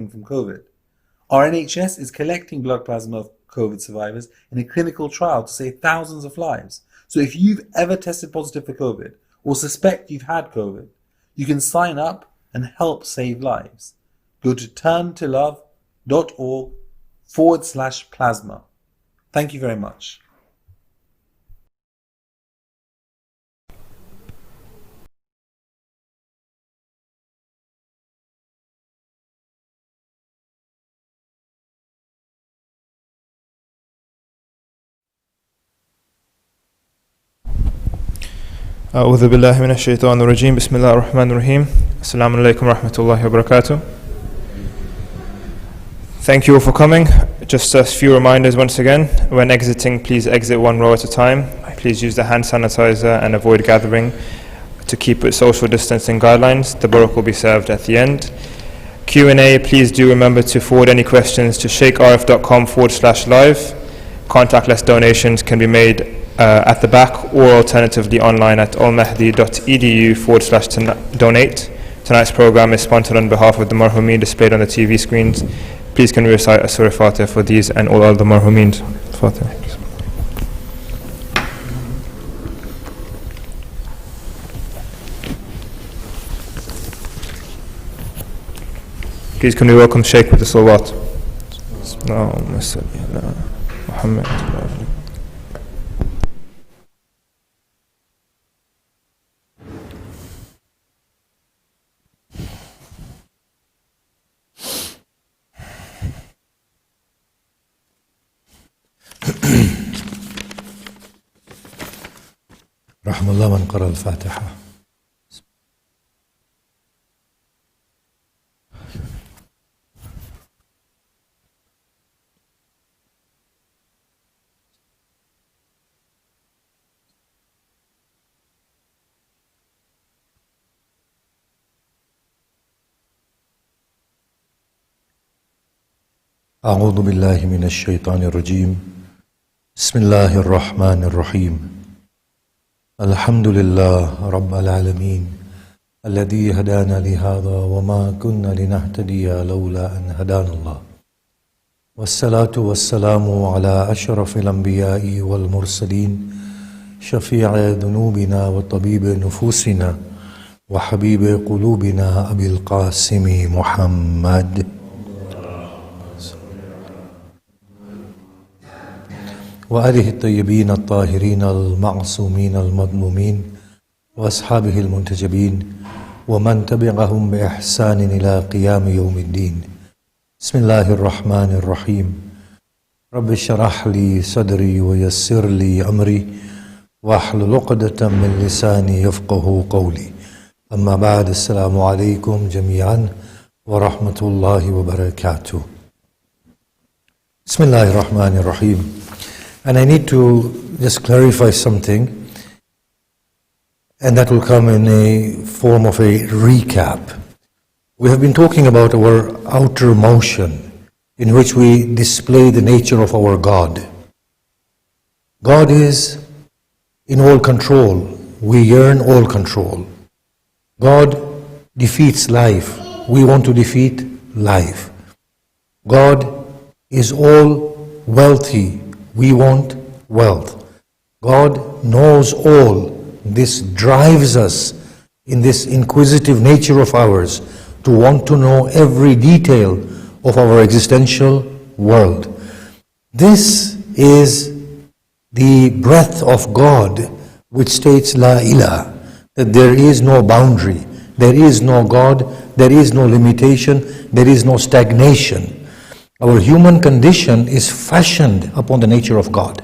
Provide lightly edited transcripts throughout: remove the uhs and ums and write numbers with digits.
from COVID. Our NHS is collecting blood plasma of COVID survivors in a clinical trial to save thousands of lives. So if you've ever tested positive for COVID or suspect you've had COVID, you can sign up and help save lives. Go to turntolove.org/plasma. Thank you very much. أعوذ بالله من الشيطان الرجيم بسم الله الرحمن الرحيم السلام عليكم ورحمة الله وبركاته. Thank you all for coming. Just a few reminders once again. When exiting, please exit one row at a time. Please use the hand sanitizer and avoid gathering to keep with social distancing guidelines. The barak will be served at the end. Q&A, please do remember to forward any questions to shaykarif.com/live. Contactless donations can be made at the back or alternatively online at almahdi.edu/donate. Tonight's program is sponsored on behalf of the marhumeen displayed on the TV screens. Please can we recite a Surah Fatiha for these and all other marhumeens. Fatiha. Please can we welcome Shaykh with the salawat. Allahumma salli ala Muhammad. رحم الله من قرأ الفاتحة. أعوذ بالله من الشيطان الرجيم. بسم الله الرحمن الرحيم. الحمد لله رب العالمين الذي هدانا لهذا وما كنا لنهتدي لولا أن هدانا الله والصلاة والسلام على أشرف الأنبياء والمرسلين شفيع ذنوبنا وطبيب نفوسنا وحبيب قلوبنا أبي القاسم محمد وآله الطيبين الطاهرين المعصومين المظلومين وأصحابه المنتجبين ومن تبعهم بإحسان إلى قيام يوم الدين. بسم الله الرحمن الرحيم. رب اشرح لي صدري ويسر لي أمري واحلل عقدة من لساني يفقه قولي. أما بعد السلام عليكم جميعا ورحمة الله وبركاته. بسم الله الرحمن الرحيم. And I need to just clarify something, and that will come in a form of a recap. We have been talking about our outer motion, in which we display the nature of our God. God is in all control. We yearn all control. God defeats life. We want to defeat life. God is all wealthy. We want wealth. God knows all. This drives us in this inquisitive nature of ours to want to know every detail of our existential world. This is the breath of God which states La ilaha, that there is no boundary, there is no God, there is no limitation, there is no stagnation. Our human condition is fashioned upon the nature of God.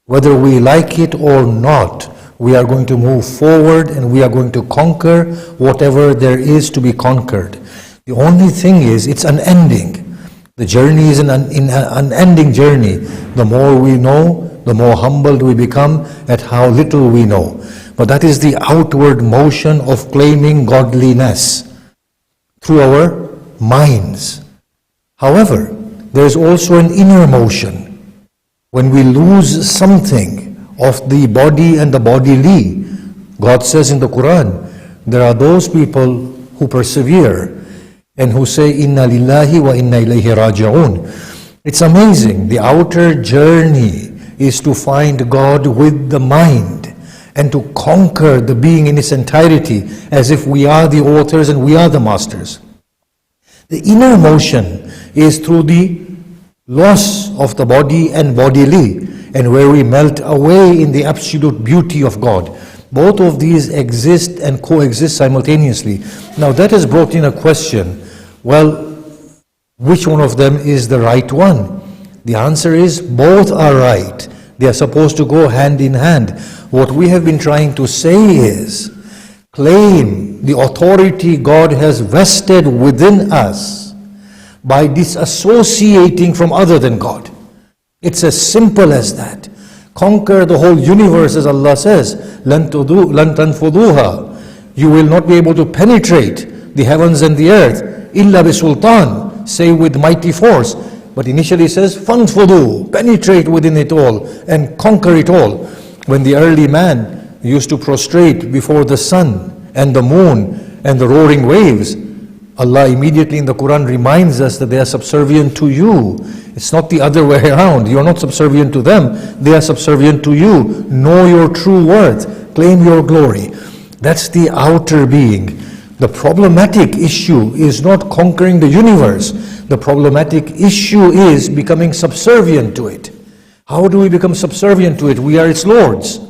Whether we like it or not, we are going to move forward and we are going to conquer whatever there is to be conquered. The only thing is, it's unending. The journey is an unending journey. The more we know, the more humbled we become at how little we know. But that is the outward motion of claiming godliness through our minds. However, there is also an inner motion. When we lose something of the body and the bodily, God says in the Quran, there are those people who persevere and who say, Inna lillahi wa inna ilayhi raji'un. It's amazing. The outer journey is to find God with the mind and to conquer the being in its entirety as if we are the authors and we are the masters. The inner motion is through the loss of the body and bodily, and where we melt away in the absolute beauty of God. Both of these exist and coexist simultaneously. Now that has brought in a question. Well, which one of them is the right one? The answer is both are right. They are supposed to go hand in hand. What we have been trying to say is, claim the authority God has vested within us by disassociating from other than God. It's as simple as that. Conquer the whole universe, as Allah says, لَن تَنْفُضُوهَا. You will not be able to penetrate the heavens and the earth, إِلَّا بِسُلْطَانٍ, say with mighty force. But initially it says, فَانْفُضُوا, penetrate within it all and conquer it all. When the early man used to prostrate before the sun and the moon and the roaring waves, Allah immediately in the Quran reminds us that they are subservient to you. It's not the other way around. You are not subservient to them. They are subservient to you. Know your true worth. Claim your glory. That's the outer being. The problematic issue is not conquering the universe. The problematic issue is becoming subservient to it. How do we become subservient to it? We are its lords.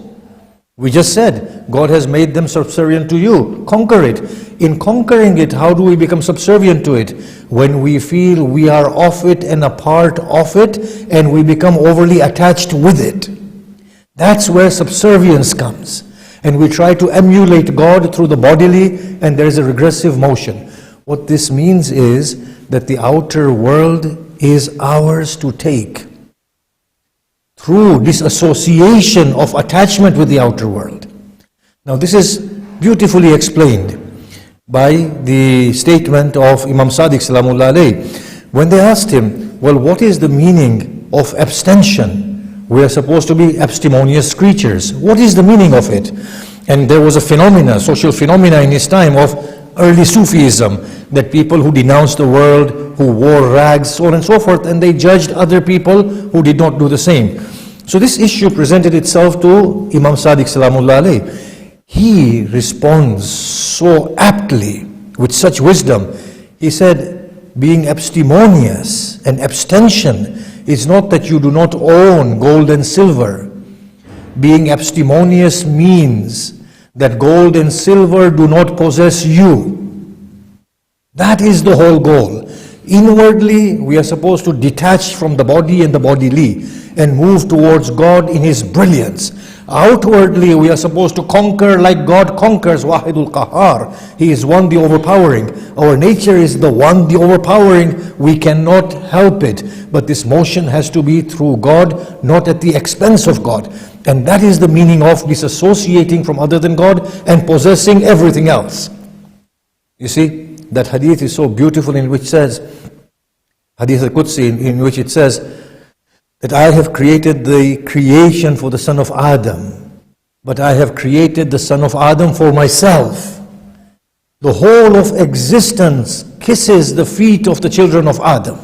We just said, God has made them subservient to you. Conquer it. In conquering it, how do we become subservient to it? When we feel we are of it and a part of it, and we become overly attached with it. That's where subservience comes. And we try to emulate God through the bodily, and there is a regressive motion. What this means is that the outer world is ours to take through disassociation of attachment with the outer world. Now this is beautifully explained by the statement of Imam Sadiq Salamullah alayhi. When they asked him, well, what is the meaning of abstention? We are supposed to be abstemious creatures. What is the meaning of it? And there was a phenomena, social phenomena in his time of early Sufism, that people who denounced the world, who wore rags, so on and so forth, and they judged other people who did not do the same. So this issue presented itself to Imam Sadiq Salamullah alayhi. He responds so aptly, with such wisdom. He said, being abstemious and abstention is not that you do not own gold and silver. Being abstemious means that gold and silver do not possess you. That is the whole goal. Inwardly, we are supposed to detach from the body and the bodily and move towards God in His brilliance. Outwardly, we are supposed to conquer like God conquers, Wahidul Qahar. He is one, the overpowering. Our nature is the one, the overpowering. We cannot help it. But this motion has to be through God, not at the expense of God. And that is the meaning of disassociating from other than God and possessing everything else. You see, that hadith is so beautiful, in which says, Hadith al-Qudsi, in which it says that I have created the creation for the son of Adam, but I have created the son of Adam for myself. The whole of existence kisses the feet of the children of Adam.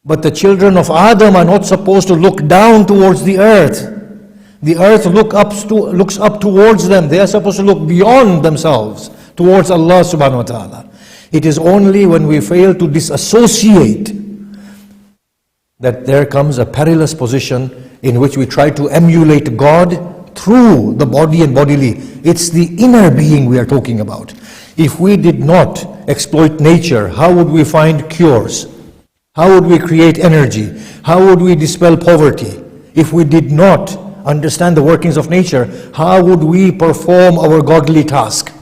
But the children of Adam are not supposed to look down towards the earth. The earth looks up towards them. They are supposed to look beyond themselves, towards Allah subhanahu wa ta'ala. It is only when we fail to disassociate that there comes a perilous position in which we try to emulate God through the body and bodily. It's the inner being we are talking about. If we did not exploit nature, how would we find cures? How would we create energy? How would we dispel poverty? If we did not understand the workings of nature, how would we perform our godly task?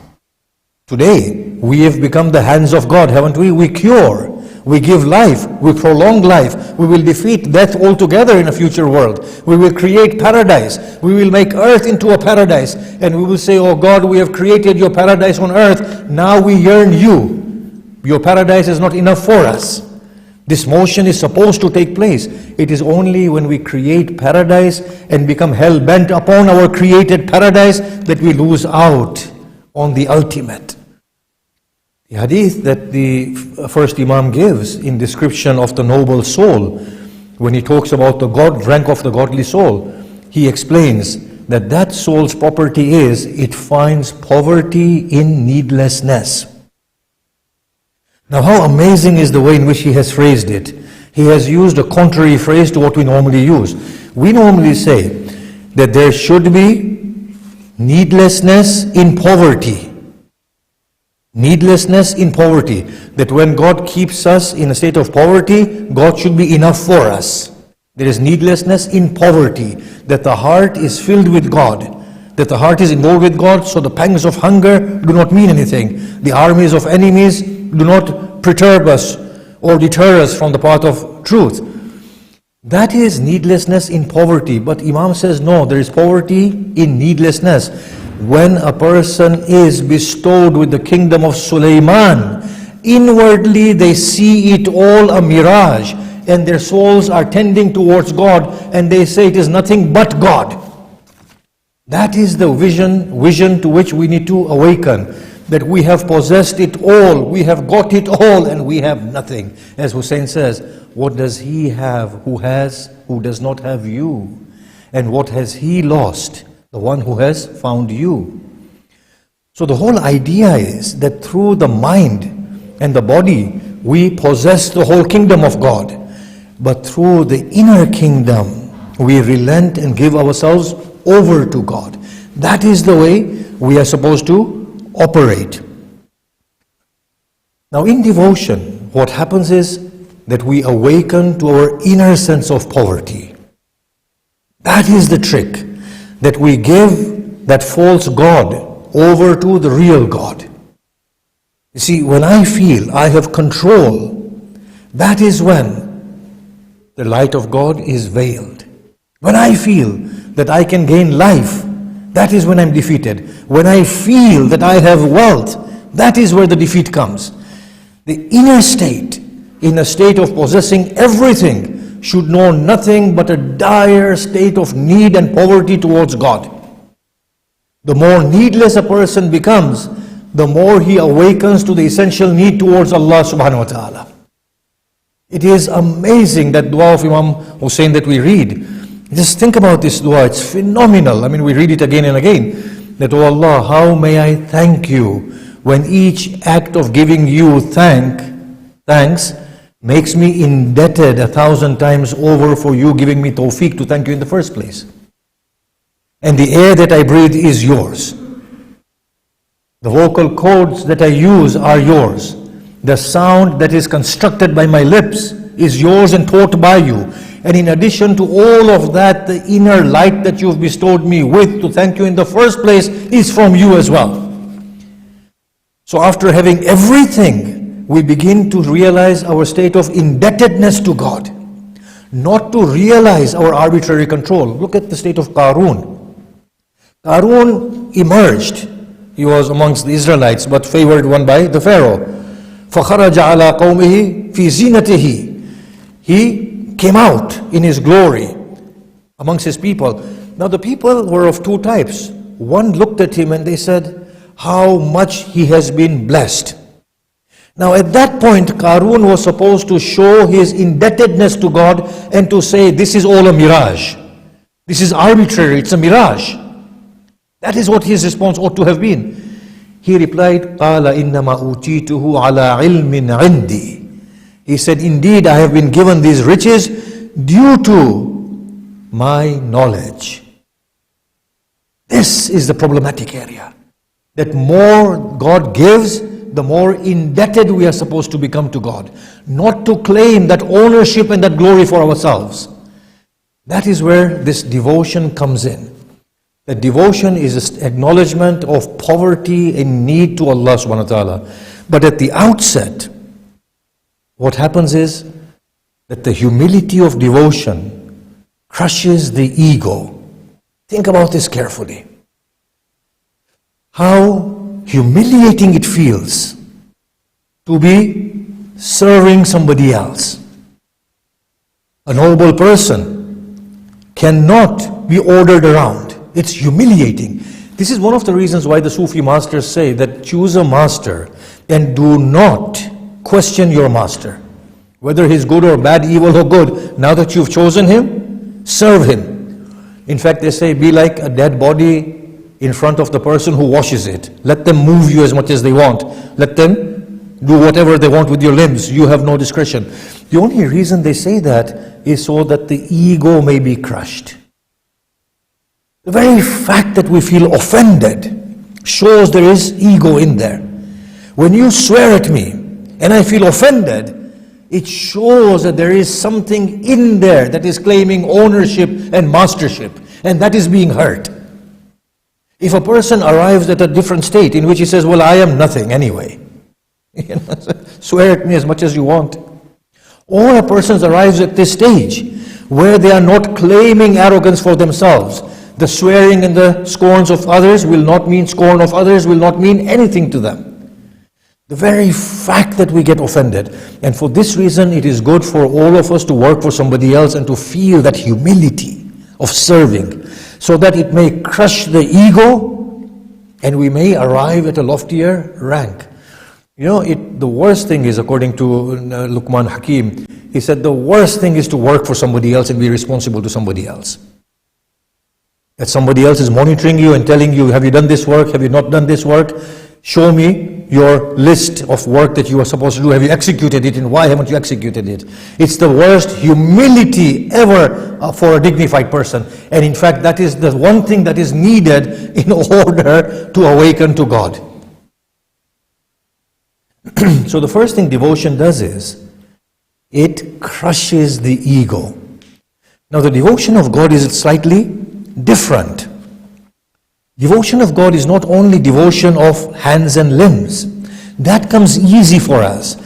Today, we have become the hands of God, haven't we? We cure, we give life, we prolong life, we will defeat death altogether in a future world. We will create paradise, we will make earth into a paradise, and we will say, oh God, we have created your paradise on earth, now we yearn you. Your paradise is not enough for us. This motion is supposed to take place. It is only when we create paradise and become hell-bent upon our created paradise that we lose out on the ultimate. The hadith that the first Imam gives in description of the noble soul, when he talks about the rank of the godly soul, he explains that that soul's property is it finds poverty in needlessness. Now, how amazing is the way in which he has phrased it. He has used a contrary phrase to what we normally use. We normally say that there should be needlessness in poverty. Needlessness in poverty. That when God keeps us in a state of poverty, God should be enough for us. There is needlessness in poverty. That the heart is filled with God. That the heart is involved with God, so the pangs of hunger do not mean anything. The armies of enemies do not perturb us or deter us from the path of truth. That is needlessness in poverty. But Imam says no, there is poverty in needlessness. When a person is bestowed with the kingdom of Sulaiman, inwardly they see it all a mirage, and their souls are tending towards God, and they say it is nothing but God. That is the vision to which we need to awaken. That we have possessed it all, we have got it all, and we have nothing. As Hussein says, what does he have who does not have you? And what has he lost? The one who has found you. So the whole idea is that through the mind and the body, we possess the whole kingdom of God. But through the inner kingdom, we relent and give ourselves over to God. That is the way we are supposed to operate. Now in devotion, what happens is that we awaken to our inner sense of poverty. That is the trick, that we give that false God over to the real God. You see, when I feel I have control, that is when the light of God is veiled. When I feel that I can gain life, that is when I'm defeated. When I feel that I have wealth, that is where the defeat comes. The inner state, in a state of possessing everything, should know nothing but a dire state of need and poverty towards God. The more needless a person becomes, the more he awakens to the essential need towards Allah subhanahu wa ta'ala. It is amazing that dua of Imam Hussein that we read. Just think about this dua, it's phenomenal. I mean, we read it again and again. That, oh Allah, how may I thank you when each act of giving you thanks makes me indebted 1,000 times over for you giving me tawfiq to thank you in the first place. And the air that I breathe is yours. The vocal cords that I use are yours. The sound that is constructed by my lips is yours and taught by you. And in addition to all of that, the inner light that you've bestowed me with to thank you in the first place is from you as well. So after having everything, we begin to realize our state of indebtedness to God. Not to realize our arbitrary control. Look at the state of Qarun. Qarun emerged. He was amongst the Israelites, but favored one by the Pharaoh. فَخَرَجَ عَلَىٰ قَوْمِهِ فِي زِينَتِهِ. He came out in his glory amongst his people. Now the people were of two types. One looked at him and they said, how much he has been blessed. Now at that point, Qarun was supposed to show his indebtedness to God and to say, this is all a mirage. This is arbitrary, it's a mirage. That is what his response ought to have been. He replied, قَالَ إِنَّمَا أُوتِيتُهُ عَلَىٰ عِلْمٍ عِنْدِي. He said, indeed, I have been given these riches due to my knowledge. This is the problematic area. That more God gives, the more indebted we are supposed to become to God. Not to claim that ownership and that glory for ourselves. That is where this devotion comes in. That devotion is an acknowledgement of poverty and need to Allah subhanahu wa ta'ala. But at the outset, what happens is that the humility of devotion crushes the ego. Think about this carefully. How humiliating it feels to be serving somebody else. A noble person cannot be ordered around. It's humiliating. This is one of the reasons why the Sufi masters say that choose a master and do not question your master. Whether he's good or bad, evil or good, now that you've chosen him, serve him. In fact, they say, be like a dead body in front of the person who washes it. Let them move you as much as they want. Let them do whatever they want with your limbs. You have no discretion. The only reason they say that is so that the ego may be crushed. The very fact that we feel offended shows there is ego in there. When you swear at me and I feel offended, it shows that there is something in there that is claiming ownership and mastership, and that is being hurt. If a person arrives at a different state in which he says, well, I am nothing anyway, swear at me as much as you want. Or a person arrives at this stage where they are not claiming arrogance for themselves. The swearing and the scorns of others will not mean scorn of others, will not mean anything to them. The very fact that we get offended. And for this reason, it is good for all of us to work for somebody else and to feel that humility of serving, so that it may crush the ego and we may arrive at a loftier rank. You know, the worst thing is, according to Luqman Hakim, he said the worst thing is to work for somebody else and be responsible to somebody else. That somebody else is monitoring you and telling you, have you done this work, have you not done this work? Show me your list of work that you are supposed to do. Have you executed it, and why haven't you executed it? It's the worst humility ever for a dignified person. And in fact, that is the one thing that is needed in order to awaken to God. So the first thing devotion does is, it crushes the ego. Now the devotion of God is slightly different. Devotion of God is not only devotion of hands and limbs. That comes easy for us.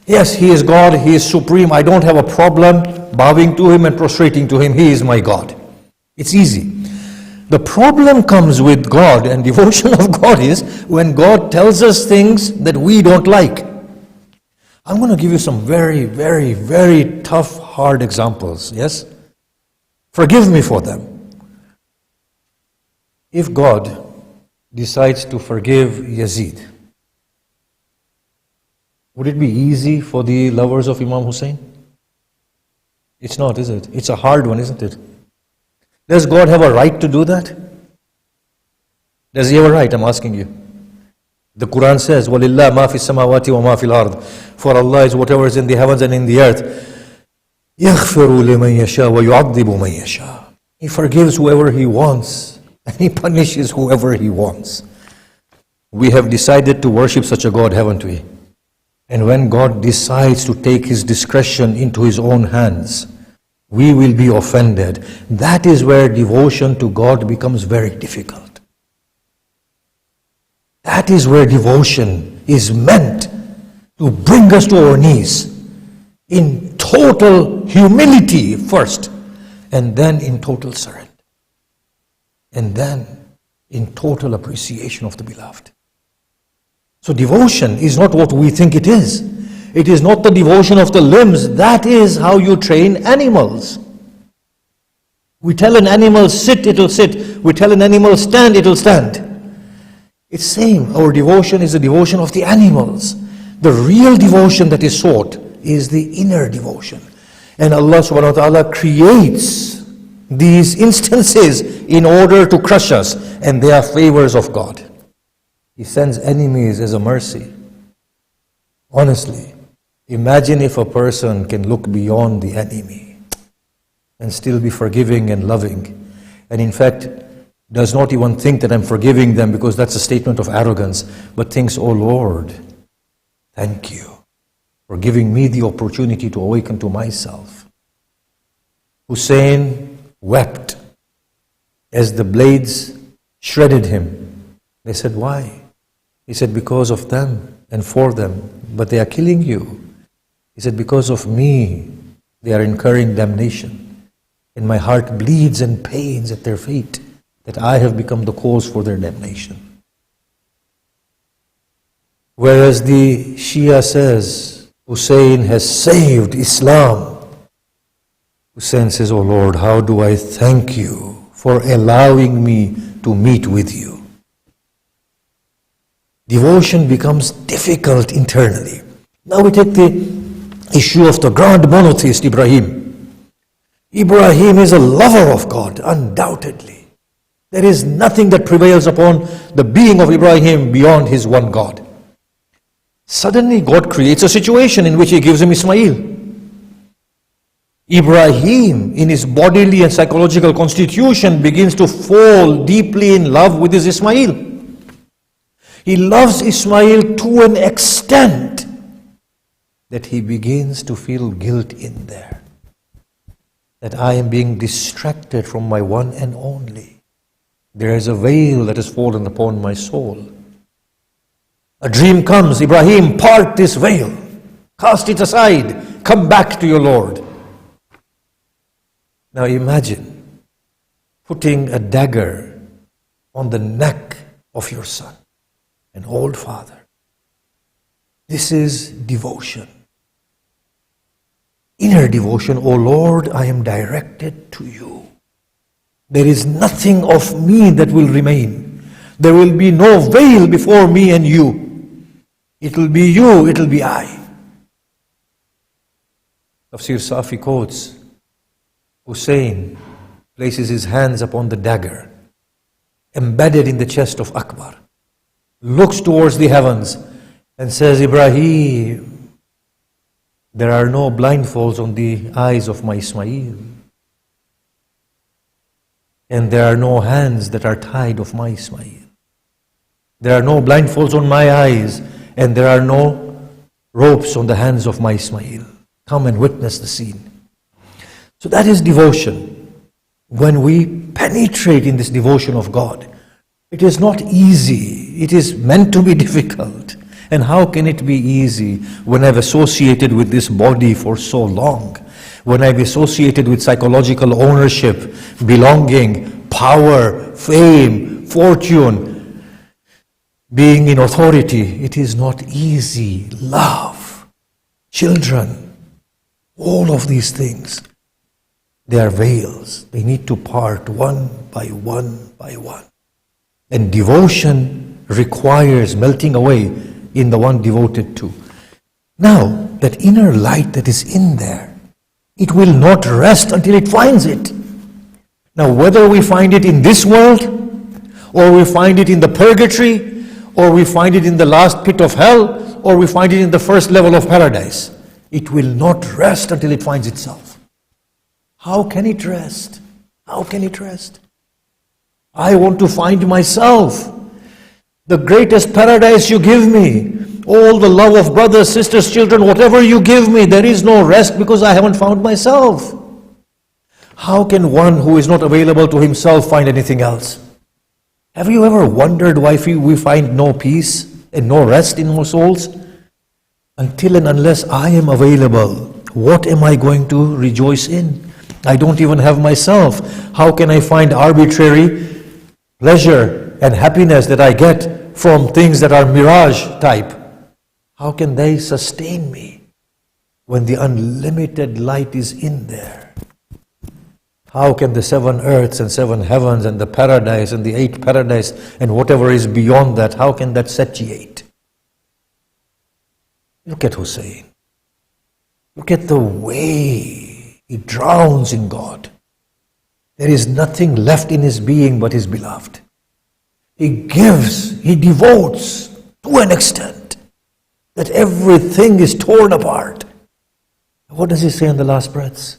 Yes, He is God, He is supreme. I don't have a problem bowing to Him and prostrating to Him. He is my God. It's easy. The problem comes with God and devotion of God is when God tells us things that we don't like. I'm going to give you some very, very, very tough, hard examples, yes? Forgive me for them. If God decides to forgive Yazid, would it be easy for the lovers of Imam Hussein? It's not, is it? It's a hard one, isn't it? Does God have a right to do that? Does He have a right? I'm asking you. The Quran says, وَلِلَّهِ مَا فِي السَّمَاوَاتِ وَمَا فِي الْأَرْضِ. For Allah is whatever is in the heavens and in the earth. يَغْفِرُ لِمَنْ يَشَاءُ وَيُعَذِّبُ مَنْ يَشَاءُ. He forgives whoever He wants, and He punishes whoever He wants. We have decided to worship such a God, haven't we? And when God decides to take His discretion into His own hands, we will be offended. That is where devotion to God becomes very difficult. That is where devotion is meant to bring us to our knees in total humility first, and then in total surrender, and then in total appreciation of the beloved. So devotion is not what we think it is. It is not the devotion of the limbs. That is how you train animals. We tell an animal sit, it will sit. We tell an animal stand, it will stand. It's same. Our devotion is the devotion of the animals. The real devotion that is sought is the inner devotion. And Allah subhanahu wa ta'ala creates these instances in order to crush us, and they are favors of God. He sends enemies as a mercy. Honestly, imagine if a person can look beyond the enemy and still be forgiving and loving, and in fact does not even think that I'm forgiving them because that's a statement of arrogance, but thinks, oh Lord, thank you for giving me the opportunity to awaken to myself. Hussein wept as the blades shredded him. They said, why? He said, because of them and for them, but they are killing you. He said, because of me, they are incurring damnation. And my heart bleeds and pains at their fate, that I have become the cause for their damnation. Whereas the Shia says, Hussein has saved Islam. Hussein says, oh Lord, how do I thank you for allowing me to meet with you? Devotion becomes difficult internally. Now we take the issue of the grand monotheist Ibrahim. Ibrahim is a lover of God, undoubtedly. There is nothing that prevails upon the being of Ibrahim beyond his one God. Suddenly God creates a situation in which he gives him Ismail. Ibrahim, in his bodily and psychological constitution, begins to fall deeply in love with his Ismail. He loves Ismail to an extent that he begins to feel guilt in there. That I am being distracted from my one and only. There is a veil that has fallen upon my soul. A dream comes, Ibrahim, part this veil. Cast it aside. Come back to your Lord. Now imagine putting a dagger on the neck of your son, an old father. This is devotion. Inner devotion, O Lord, I am directed to you. There is nothing of me that will remain. There will be no veil before me and you. It will be you, it will be I. Tafsir Safi quotes, Hussein places his hands upon the dagger, embedded in the chest of Akbar, looks towards the heavens and says, Ibrahim, there are no blindfolds on the eyes of my Ismail. And there are no hands that are tied of my Ismail. There are no blindfolds on my eyes, and there are no ropes on the hands of my Ismail. Come and witness the scene. So that is devotion. When we penetrate in this devotion of God, it is not easy. It is meant to be difficult. And how can it be easy when I've associated with this body for so long? When I've associated with psychological ownership, belonging, power, fame, fortune, being in authority, it is not easy. Love, children, all of these things, they are veils. They need to part one by one by one. And devotion requires melting away in the one devoted to. Now, that inner light that is in there, it will not rest until it finds it. Now, whether we find it in this world, or we find it in the purgatory, or we find it in the last pit of hell, or we find it in the first level of paradise, it will not rest until it finds itself. How can it rest? How can it rest? I want to find myself. The greatest paradise you give me, all the love of brothers, sisters, children, whatever you give me, there is no rest because I haven't found myself. How can one who is not available to himself find anything else? Have you ever wondered why we find no peace and no rest in our souls? Until and unless I am available, what am I going to rejoice in? I don't even have myself. How can I find arbitrary pleasure and happiness that I get from things that are mirage type? How can they sustain me when the unlimited light is in there? How can the 7 earths and 7 heavens and the paradise and the 8 paradise and whatever is beyond that, how can that satiate? Look at Hussein. Look at the way he drowns in God. There is nothing left in his being but his beloved. He gives, he devotes to an extent that everything is torn apart. What does he say in the last breaths?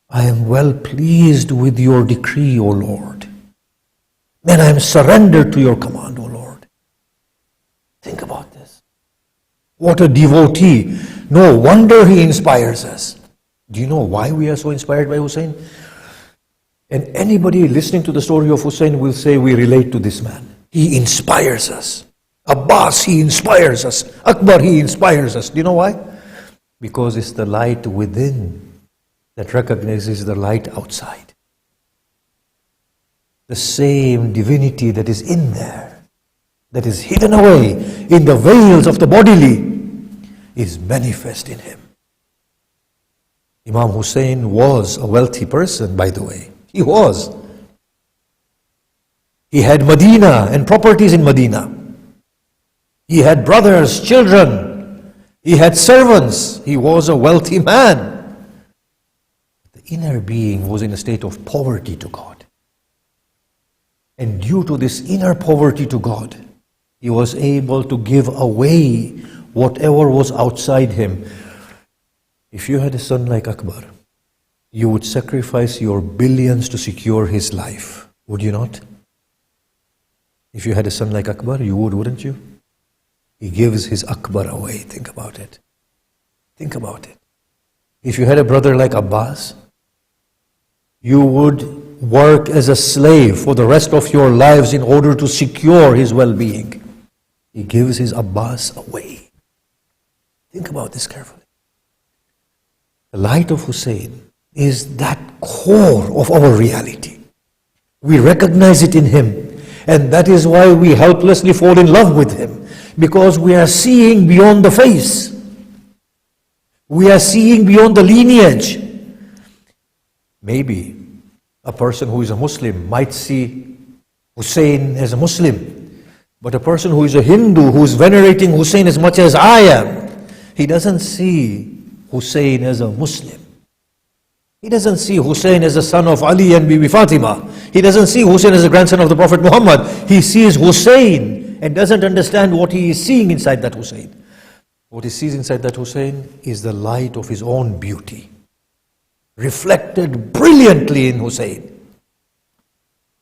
I am well pleased with your decree, O Lord. Then I am surrendered to your command, O Lord. Think about this. What a devotee. No wonder he inspires us. Do you know why we are so inspired by Hussein? And anybody listening to the story of Hussein will say we relate to this man. He inspires us. Abbas, he inspires us. Akbar, he inspires us. Do you know why? Because it's the light within that recognizes the light outside. The same divinity that is in there, that is hidden away in the veils of the bodily, is manifest in him. Imam Hussein was a wealthy person, by the way. He was. He had Medina and properties in Medina. He had brothers, children. He had servants. He was a wealthy man. The inner being was in a state of poverty to God. And due to this inner poverty to God, he was able to give away whatever was outside him. If you had a son like Akbar, you would sacrifice your billions to secure his life, would you not? If you had a son like Akbar, you would, wouldn't you? He gives his Akbar away. Think about it. Think about it. If you had a brother like Abbas, you would work as a slave for the rest of your lives in order to secure his well-being. He gives his Abbas away. Think about this carefully. The light of Hussein is that core of our reality. We recognize it in him, and that is why we helplessly fall in love with him, because we are seeing beyond the face. We are seeing beyond the lineage. Maybe a person who is a Muslim might see Hussein as a Muslim, but a person who is a Hindu, who is venerating Hussein as much as I am, he doesn't see Hussein as a Muslim. He doesn't see Hussein as the son of Ali and Bibi Fatima. He doesn't see Hussein as the grandson of the Prophet Muhammad. He sees Hussein and doesn't understand what he is seeing inside that Hussein. What he sees inside that Hussein is the light of his own beauty, reflected brilliantly in Hussein.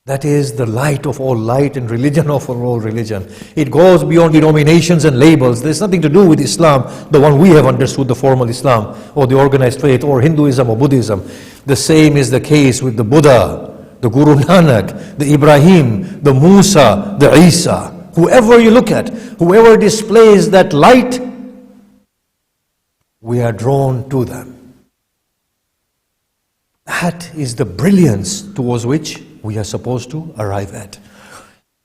That is the light of all light and religion of all religion. It goes beyond denominations and labels. There's nothing to do with Islam, the one we have understood, the formal Islam, or the organized faith, or Hinduism or Buddhism. The same is the case with the Buddha, the Guru Nanak, the Ibrahim, the Musa, the Isa. Whoever you look at, whoever displays that light, we are drawn to them. That is the brilliance towards which we are supposed to arrive at.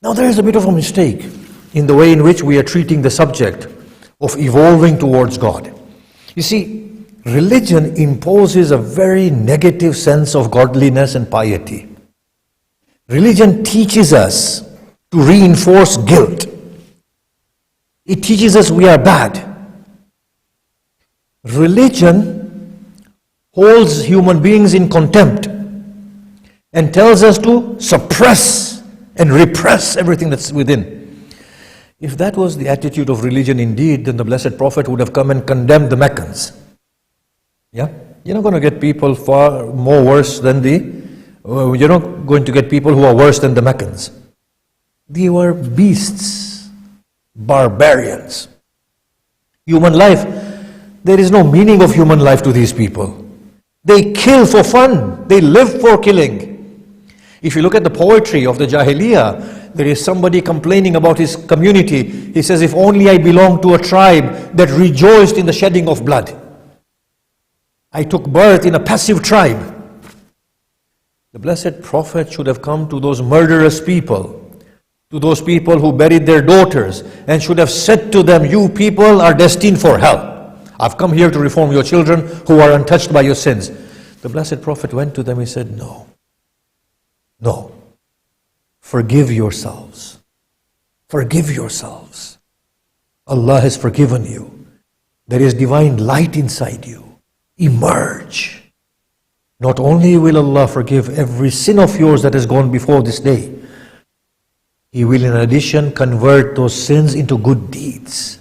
Now there is a bit of a mistake in the way in which we are treating the subject of evolving towards God. You see, religion imposes a very negative sense of godliness and piety. Religion teaches us to reinforce guilt. It teaches us we are bad. Religion holds human beings in contempt and tells us to suppress and repress everything that's within. If that was the attitude of religion indeed, then the Blessed Prophet would have come and condemned the Meccans. Yeah? You're not going to get people far more worse than you're not going to get people who are worse than the Meccans. They were beasts, barbarians. Human life, there is no meaning of human life to these people. They kill for fun. They live for killing. If you look at the poetry of the Jahiliyyah, there is somebody complaining about his community. He says, if only I belonged to a tribe that rejoiced in the shedding of blood. I took birth in a passive tribe. The Blessed Prophet should have come to those murderous people, to those people who buried their daughters, and should have said to them, you people are destined for hell. I've come here to reform your children who are untouched by your sins. The Blessed Prophet went to them and said, no. No. Forgive yourselves. Forgive yourselves. Allah has forgiven you. There is divine light inside you. Emerge. Not only will Allah forgive every sin of yours that has gone before this day, He will in addition convert those sins into good deeds.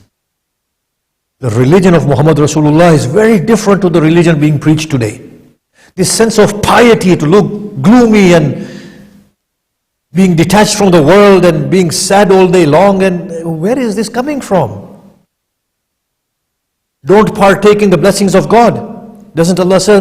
The religion of Muhammad Rasulullah is very different to the religion being preached today. This sense of piety, to look gloomy and being detached from the world and being sad all day long, and where is this coming from? Don't partake in the blessings of God. Doesn't Allah say,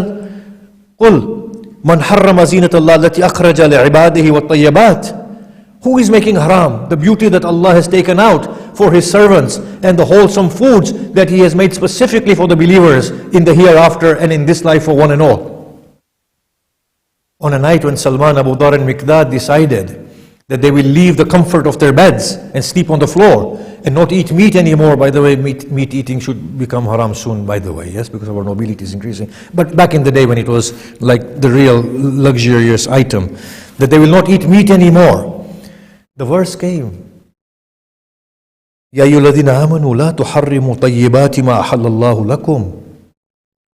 قُلْ مَنْ حَرَّمَ زِينَةَ اللَّهِ الَّتِي أَخْرَجَ لِعِبَادِهِ وَالطَّيِّبَاتِ Who is making haram? The beauty that Allah has taken out for His servants and the wholesome foods that He has made specifically for the believers in the hereafter and in this life for one and all. On a night when Salman, Abu Dhar and Miqdad decided that they will leave the comfort of their beds and sleep on the floor and not eat meat anymore. By the way, meat eating should become haram soon, by the way, yes, because our nobility is increasing. But back in the day when it was like the real luxurious item, that they will not eat meat anymore. The verse came, يا أيها الذين آمنوا لا تحرموا طيبات ما أحل الله لكم.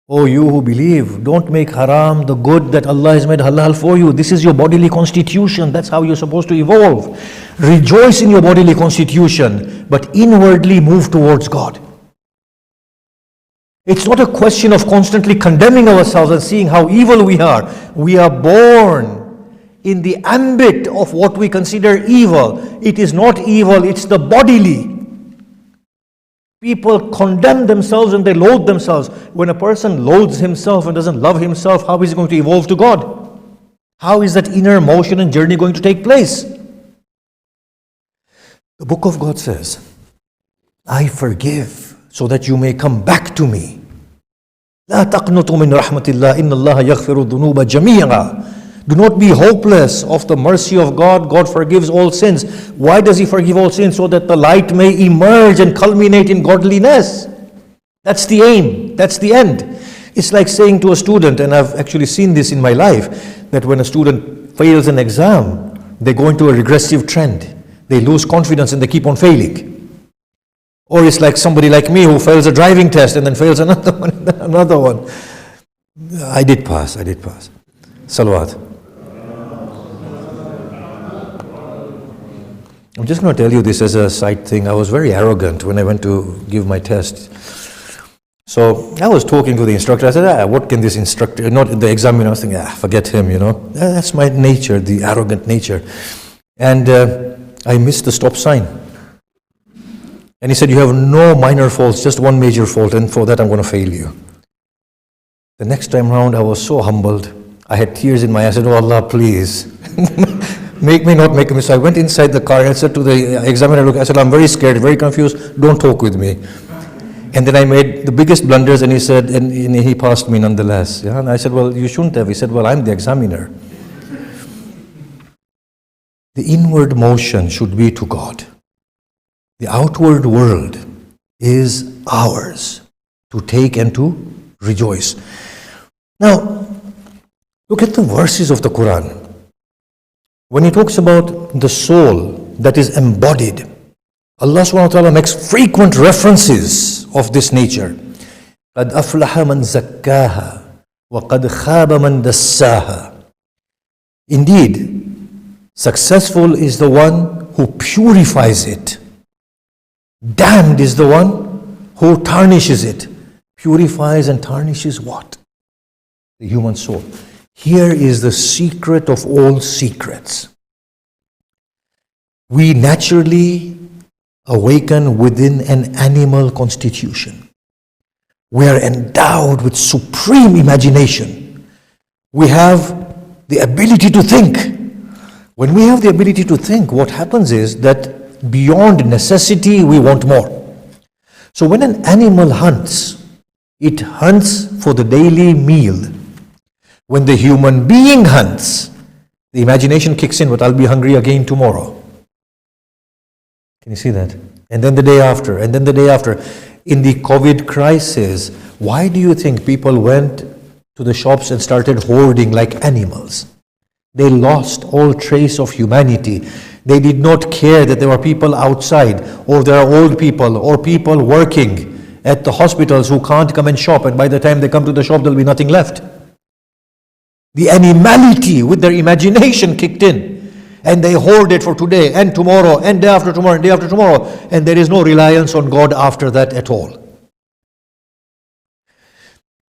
Oh, you who believe, don't make haram the good that Allah has made halal for you. This is your bodily constitution. That's how you're supposed to evolve. Rejoice in your bodily constitution, but inwardly move towards God. It's not a question of constantly condemning ourselves and seeing how evil we are. We are born in the ambit of what we consider evil. It is not evil, it's the bodily. People condemn themselves and they loathe themselves. When a person loathes himself and doesn't love himself, how is he going to evolve to God? How is that inner motion and journey going to take place? The book of God says, I forgive so that you may come back to me. لا تقنطوا من رحمة الله إن الله يغفر الذنوب جميعا. Do not be hopeless of the mercy of God. God forgives all sins. Why does He forgive all sins? So that the light may emerge and culminate in godliness. That's the aim. That's the end. It's like saying to a student, and I've actually seen this in my life, that when a student fails an exam, they go into a regressive trend. They lose confidence and they keep on failing. Or it's like somebody like me who fails a driving test and then fails another one, and then another one. I did pass. Salawat. I'm just going to tell you this as a side thing. I was very arrogant when I went to give my test. So I was talking to the instructor. I said, what can this instructor, not the examiner, I was thinking, forget him, That's my nature, the arrogant nature. And I missed the stop sign. And he said, you have no minor faults, just one major fault, and for that I'm going to fail you. The next time round, I was so humbled. I had tears in my eyes. I said, oh Allah, please. Make me not make a mistake. I went inside the car and I said to the examiner, look, I said, I'm very scared, very confused, don't talk with me. And then I made the biggest blunders and he said, and he passed me nonetheless. Yeah? And I said, well, you shouldn't have. He said, well, I'm the examiner. The inward motion should be to God. The outward world is ours to take and to rejoice. Now, look at the verses of the Quran. When he talks about the soul that is embodied, Allah subhanahu wa ta'ala makes frequent references of this nature. قَدْ أَفْلَحَ مَنْ زَكَّاهَا وَقَدْ خَابَ مَنْ دَسَّاهَا. Indeed, successful is the one who purifies it. Damned is the one who tarnishes it. Purifies and tarnishes what? The human soul. Here is the secret of all secrets. We naturally awaken within an animal constitution. We are endowed with supreme imagination. We have the ability to think. When we have the ability to think, what happens is that beyond necessity, we want more. So when an animal hunts, it hunts for the daily meal. When the human being hunts, the imagination kicks in, but I'll be hungry again tomorrow. Can you see that? And then the day after, and then the day after. In the COVID crisis, why do you think people went to the shops and started hoarding like animals? They lost all trace of humanity. They did not care that there were people outside, or there are old people, or people working at the hospitals who can't come and shop, and by the time they come to the shop, there'll be nothing left. The animality with their imagination kicked in, and they hoard it for today and tomorrow and day after tomorrow and day after tomorrow, and there is no reliance on God after that at all.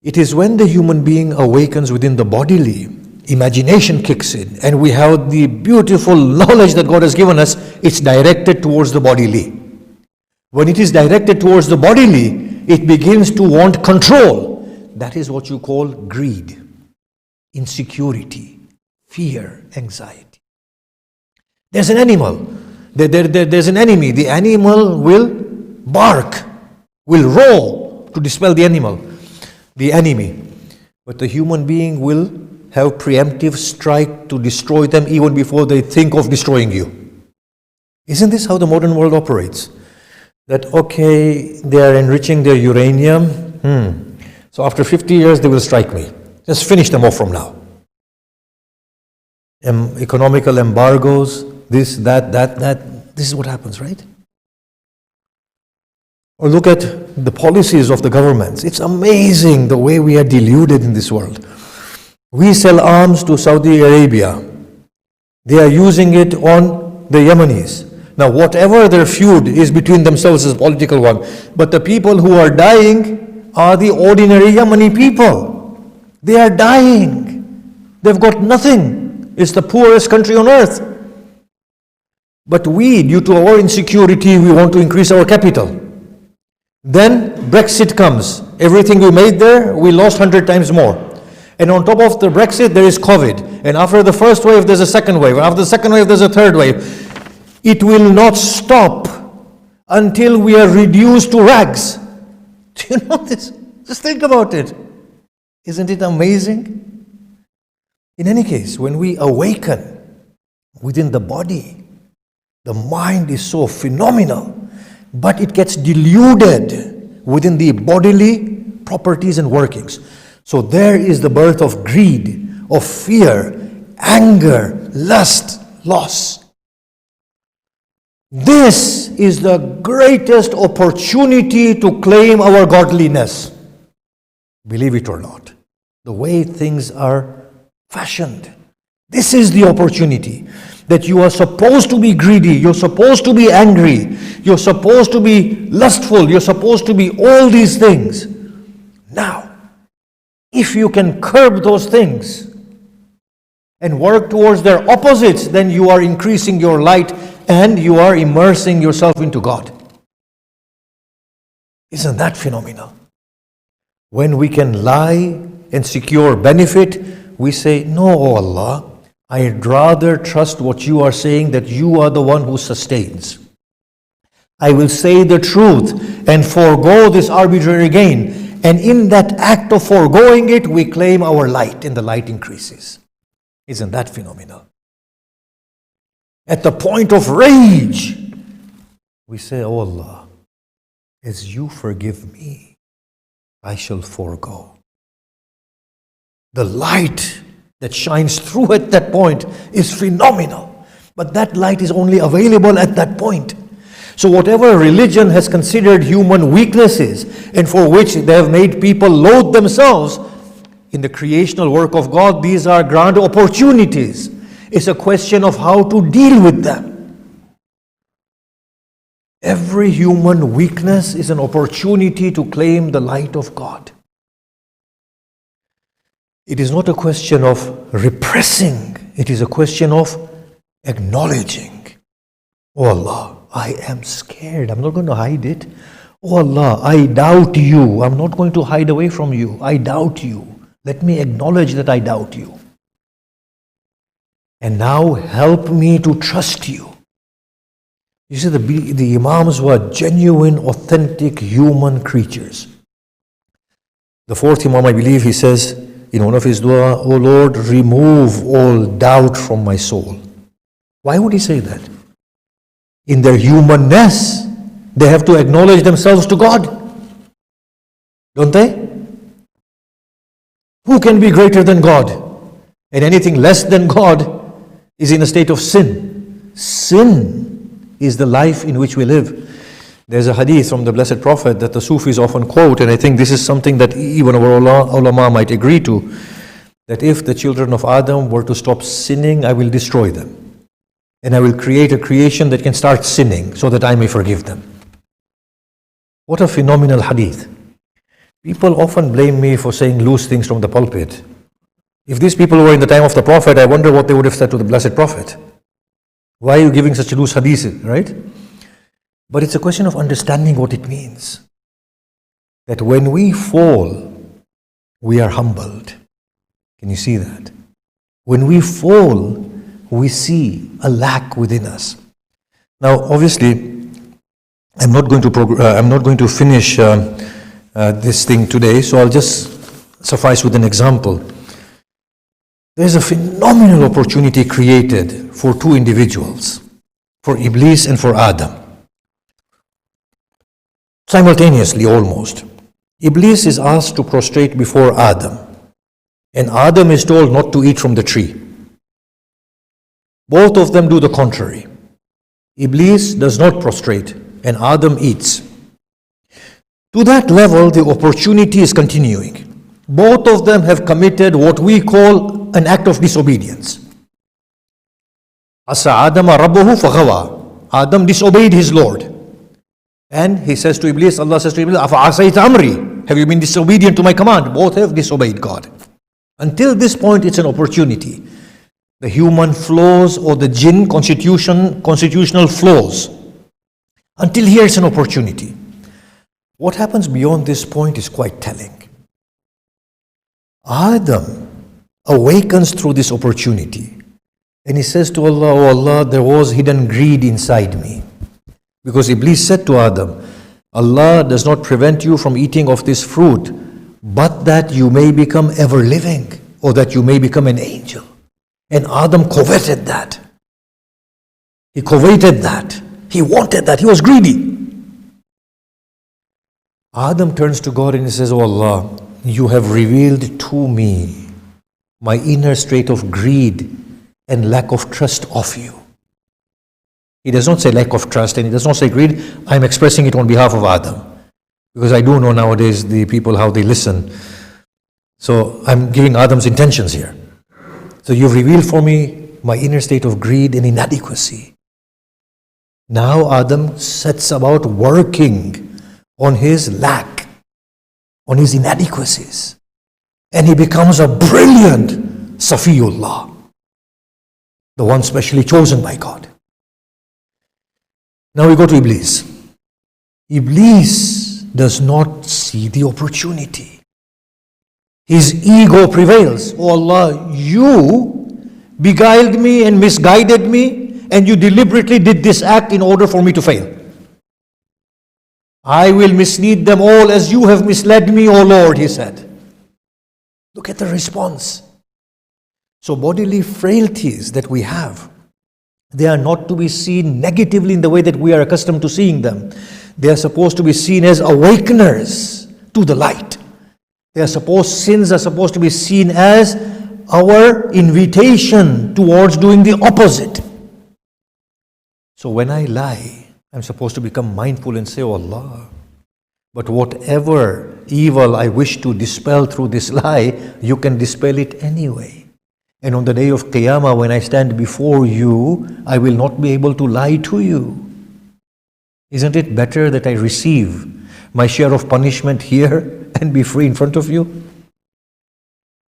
It is when the human being awakens within the bodily, imagination kicks in, and we have the beautiful knowledge that God has given us, it's directed towards the bodily. When it is directed towards the bodily, it begins to want control. That is what you call greed, insecurity, fear, anxiety. There's an animal. There's an enemy. The animal will bark, will roar to dispel the enemy. But the human being will have preemptive strike to destroy them even before they think of destroying you. Isn't this how the modern world operates? That, okay, they are enriching their uranium. So after 50 years, they will strike me. Just finish them off from now. Economical embargoes, this, that. This is what happens, right? Or look at the policies of the governments. It's amazing the way we are deluded in this world. We sell arms to Saudi Arabia. They are using it on the Yemenis. Now, whatever their feud is between themselves is a political one. But the people who are dying are the ordinary Yemeni people. They are dying. They've got nothing. It's the poorest country on earth. But we, due to our insecurity, we want to increase our capital. Then Brexit comes. Everything we made there, we lost 100 times more. And on top of the Brexit, there is COVID. And after the first wave, there's a second wave. After the second wave, there's a third wave. It will not stop until we are reduced to rags. Do you know this? Just think about it. Isn't it amazing? In any case, when we awaken within the body, the mind is so phenomenal, but it gets deluded within the bodily properties and workings. So there is the birth of greed, of fear, anger, lust, loss. This is the greatest opportunity to claim our godliness. Believe it or not, the way things are fashioned. This is the opportunity that you are supposed to be greedy, you're supposed to be angry, you're supposed to be lustful, you're supposed to be all these things. Now, if you can curb those things and work towards their opposites, then you are increasing your light and you are immersing yourself into God. Isn't that phenomenal? When we can lie and secure benefit, we say, no, oh Allah, I'd rather trust what you are saying, that you are the one who sustains. I will say the truth and forego this arbitrary gain. And in that act of foregoing it, we claim our light and the light increases. Isn't that phenomenal? At the point of rage, we say, oh Allah, as you forgive me, I shall forego. The light that shines through at that point is phenomenal. But that light is only available at that point. So whatever religion has considered human weaknesses and for which they have made people loathe themselves, in the creational work of God, these are grand opportunities. It's a question of how to deal with them. Every human weakness is an opportunity to claim the light of God. It is not a question of repressing. It is a question of acknowledging. Oh Allah, I am scared. I'm not going to hide it. Oh Allah, I doubt you. I'm not going to hide away from you. I doubt you. Let me acknowledge that I doubt you. And now help me to trust you. You see, the Imams were genuine, authentic human creatures. The fourth Imam, I believe, he says in one of his dua, "O Lord, remove all doubt from my soul." Why would he say that? In their humanness, they have to acknowledge themselves to God. Don't they? Who can be greater than God? And anything less than God is in a state of sin. Sin is the life in which we live. There's a hadith from the Blessed Prophet that the Sufis often quote, and I think this is something that even our ulama might agree to, that if the children of Adam were to stop sinning, I will destroy them. And I will create a creation that can start sinning so that I may forgive them. What a phenomenal hadith. People often blame me for saying loose things from the pulpit. If these people were in the time of the Prophet, I wonder what they would have said to the Blessed Prophet. Why are you giving such loose hadith, right? But it's a question of understanding what it means. That when we fall, we are humbled. Can you see that? When we fall, we see a lack within us. Now, obviously, I'm not going to finish this thing today, so I'll just suffice with an example. There's a phenomenal opportunity created for two individuals, for Iblis and for Adam. Simultaneously, almost. Iblis is asked to prostrate before Adam, and Adam is told not to eat from the tree. Both of them do the contrary. Iblis does not prostrate, and Adam eats. To that level, the opportunity is continuing. Both of them have committed what we call an act of disobedience. Asa Adama Rabbuhu faghawa. Adam disobeyed his Lord. And he says to Iblis, Allah says to Iblis, Afa asayta amri. Have you been disobedient to my command? Both have disobeyed God. Until this point, it's an opportunity. The human flaws or the jinn constitutional flaws. Until here, it's an opportunity. What happens beyond this point is quite telling. Adam awakens through this opportunity. And he says to Allah, oh Allah, there was hidden greed inside me. Because Iblis said to Adam, Allah does not prevent you from eating of this fruit, but that you may become ever living, or that you may become an angel. And Adam coveted that. He coveted that. He wanted that. He was greedy. Adam turns to God and he says, oh Allah, you have revealed to me my inner state of greed and lack of trust of you. He does not say lack of trust and he does not say greed. I'm expressing it on behalf of Adam. Because I do know nowadays the people how they listen. So I'm giving Adam's intentions here. So you've revealed for me my inner state of greed and inadequacy. Now Adam sets about working on his lack, on his inadequacies. And he becomes a brilliant Safiyullah, the one specially chosen by God. Now we go to Iblis. Iblis does not see the opportunity. His ego prevails. Oh Allah, you beguiled me and misguided me, and you deliberately did this act in order for me to fail. I will mislead them all as you have misled me, O Lord, he said. Look at the response. So bodily frailties that we have, they are not to be seen negatively in the way that we are accustomed to seeing them. They are supposed to be seen as awakeners to the light. Sins are supposed to be seen as our invitation towards doing the opposite. So when I lie, I'm supposed to become mindful and say, oh Allah, but whatever evil I wish to dispel through this lie, you can dispel it anyway. And on the day of Qiyamah, when I stand before you, I will not be able to lie to you. Isn't it better that I receive my share of punishment here and be free in front of you?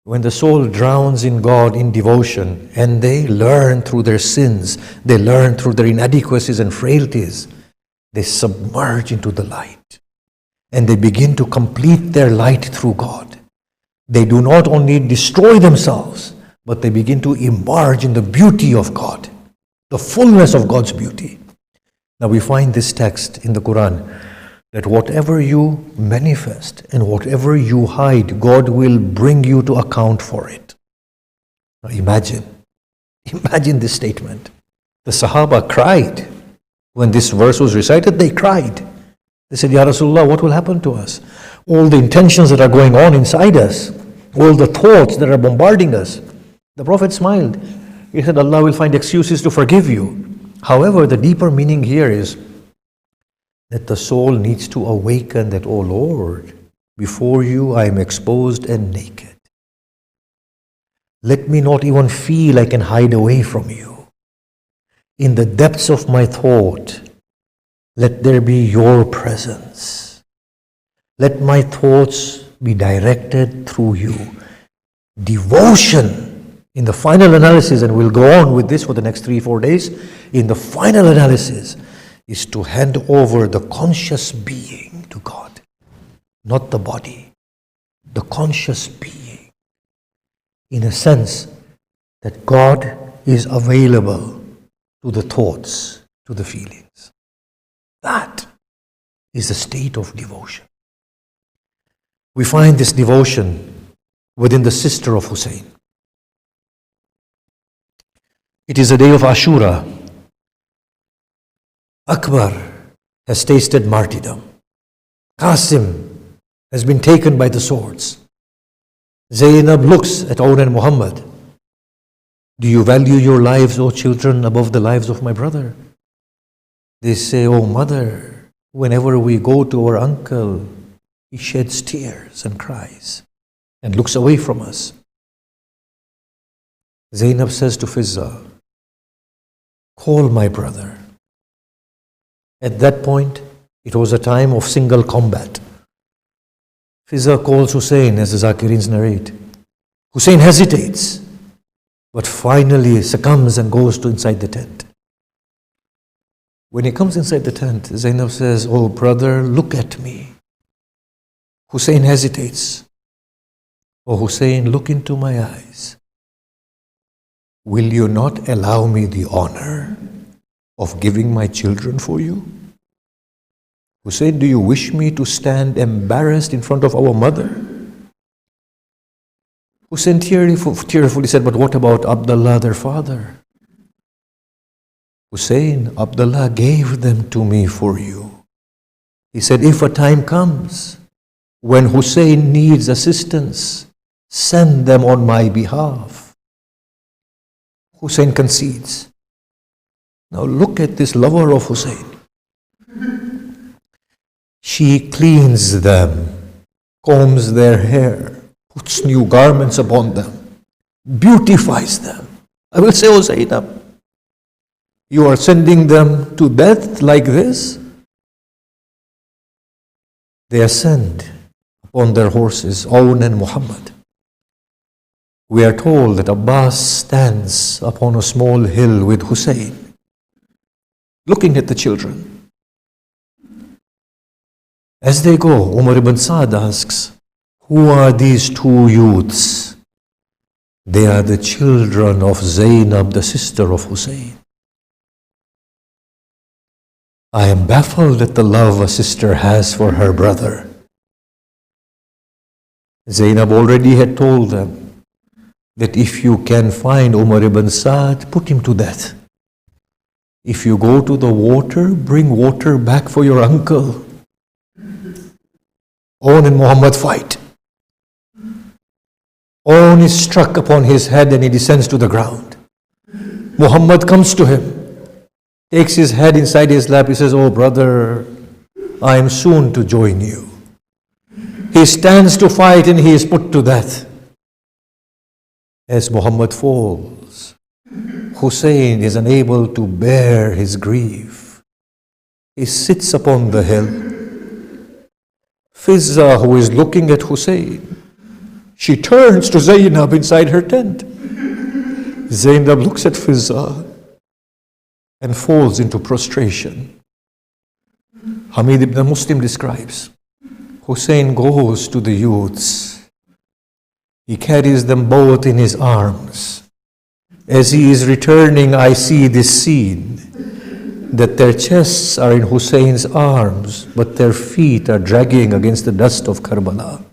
When the soul drowns in God in devotion, and they learn through their sins, they learn through their inadequacies and frailties, they submerge into the light. And they begin to complete their light through God. They do not only destroy themselves, but they begin to emerge in the beauty of God, the fullness of God's beauty. Now we find this text in the Quran, that whatever you manifest and whatever you hide, God will bring you to account for it. Now imagine this statement. The Sahaba cried. When this verse was recited, they cried. They said, Ya Rasulullah, what will happen to us? All the intentions that are going on inside us, all the thoughts that are bombarding us. The Prophet smiled. He said, Allah will find excuses to forgive you. However, the deeper meaning here is that the soul needs to awaken that, oh Lord, before you I am exposed and naked. Let me not even feel I can hide away from you. In the depths of my thought, let there be your presence. Let my thoughts be directed through you. Devotion, in the final analysis, and we'll go on with this for the next 3-4 days, in the final analysis, is to hand over the conscious being to God, not the body, the conscious being, in a sense that God is available to the thoughts, to the feelings. That is the state of devotion. We find this devotion within the sister of Hussein. It is the day of Ashura. Akbar has tasted martyrdom. Qasim has been taken by the swords. Zainab looks at Aun and Muhammad. Do you value your lives, O children, above the lives of my brother? They say, oh mother, whenever we go to our uncle, he sheds tears and cries and looks away from us. Zainab says to Fizza, call my brother. At that point, it was a time of single combat. Fizza calls Hussein, as the Zakirins narrate. Hussein hesitates, but finally succumbs and goes to inside the tent. When he comes inside the tent, Zainab says, oh brother, look at me. Hussein hesitates. Oh Hussein, look into my eyes. Will you not allow me the honor of giving my children for you? Hussein, do you wish me to stand embarrassed in front of our mother? Hussein tearfully said, but what about Abdullah, their father? Hussein, Abdullah gave them to me for you. He said, if a time comes when Hussein needs assistance, send them on my behalf. Hussein concedes. Now look at this lover of Hussein. She cleans them, combs their hair, puts new garments upon them, beautifies them. I will say, oh Zainab, you are sending them to death like this? They ascend upon their horses, Awn and Muhammad. We are told that Abbas stands upon a small hill with Hussein, looking at the children. As they go, Umar ibn Saad asks, who are these two youths? They are the children of Zainab, the sister of Hussein. I am baffled at the love a sister has for her brother. Zainab already had told them that if you can find Umar ibn Saad, put him to death. If you go to the water, bring water back for your uncle. Awn and Muhammad fight. Awn is struck upon his head and he descends to the ground. Muhammad comes to him, takes his head inside his lap. He says, oh brother, I am soon to join you. He stands to fight and he is put to death. As Muhammad falls, Hussein is unable to bear his grief. He sits upon the hill. Fizza, who is looking at Hussein, she turns to Zainab inside her tent. Zainab looks at Fizza and falls into prostration. Hamid ibn Muslim describes, Hussein goes to the youths. He carries them both in his arms. As he is returning, I see this scene, that their chests are in Hussein's arms, but their feet are dragging against the dust of Karbala.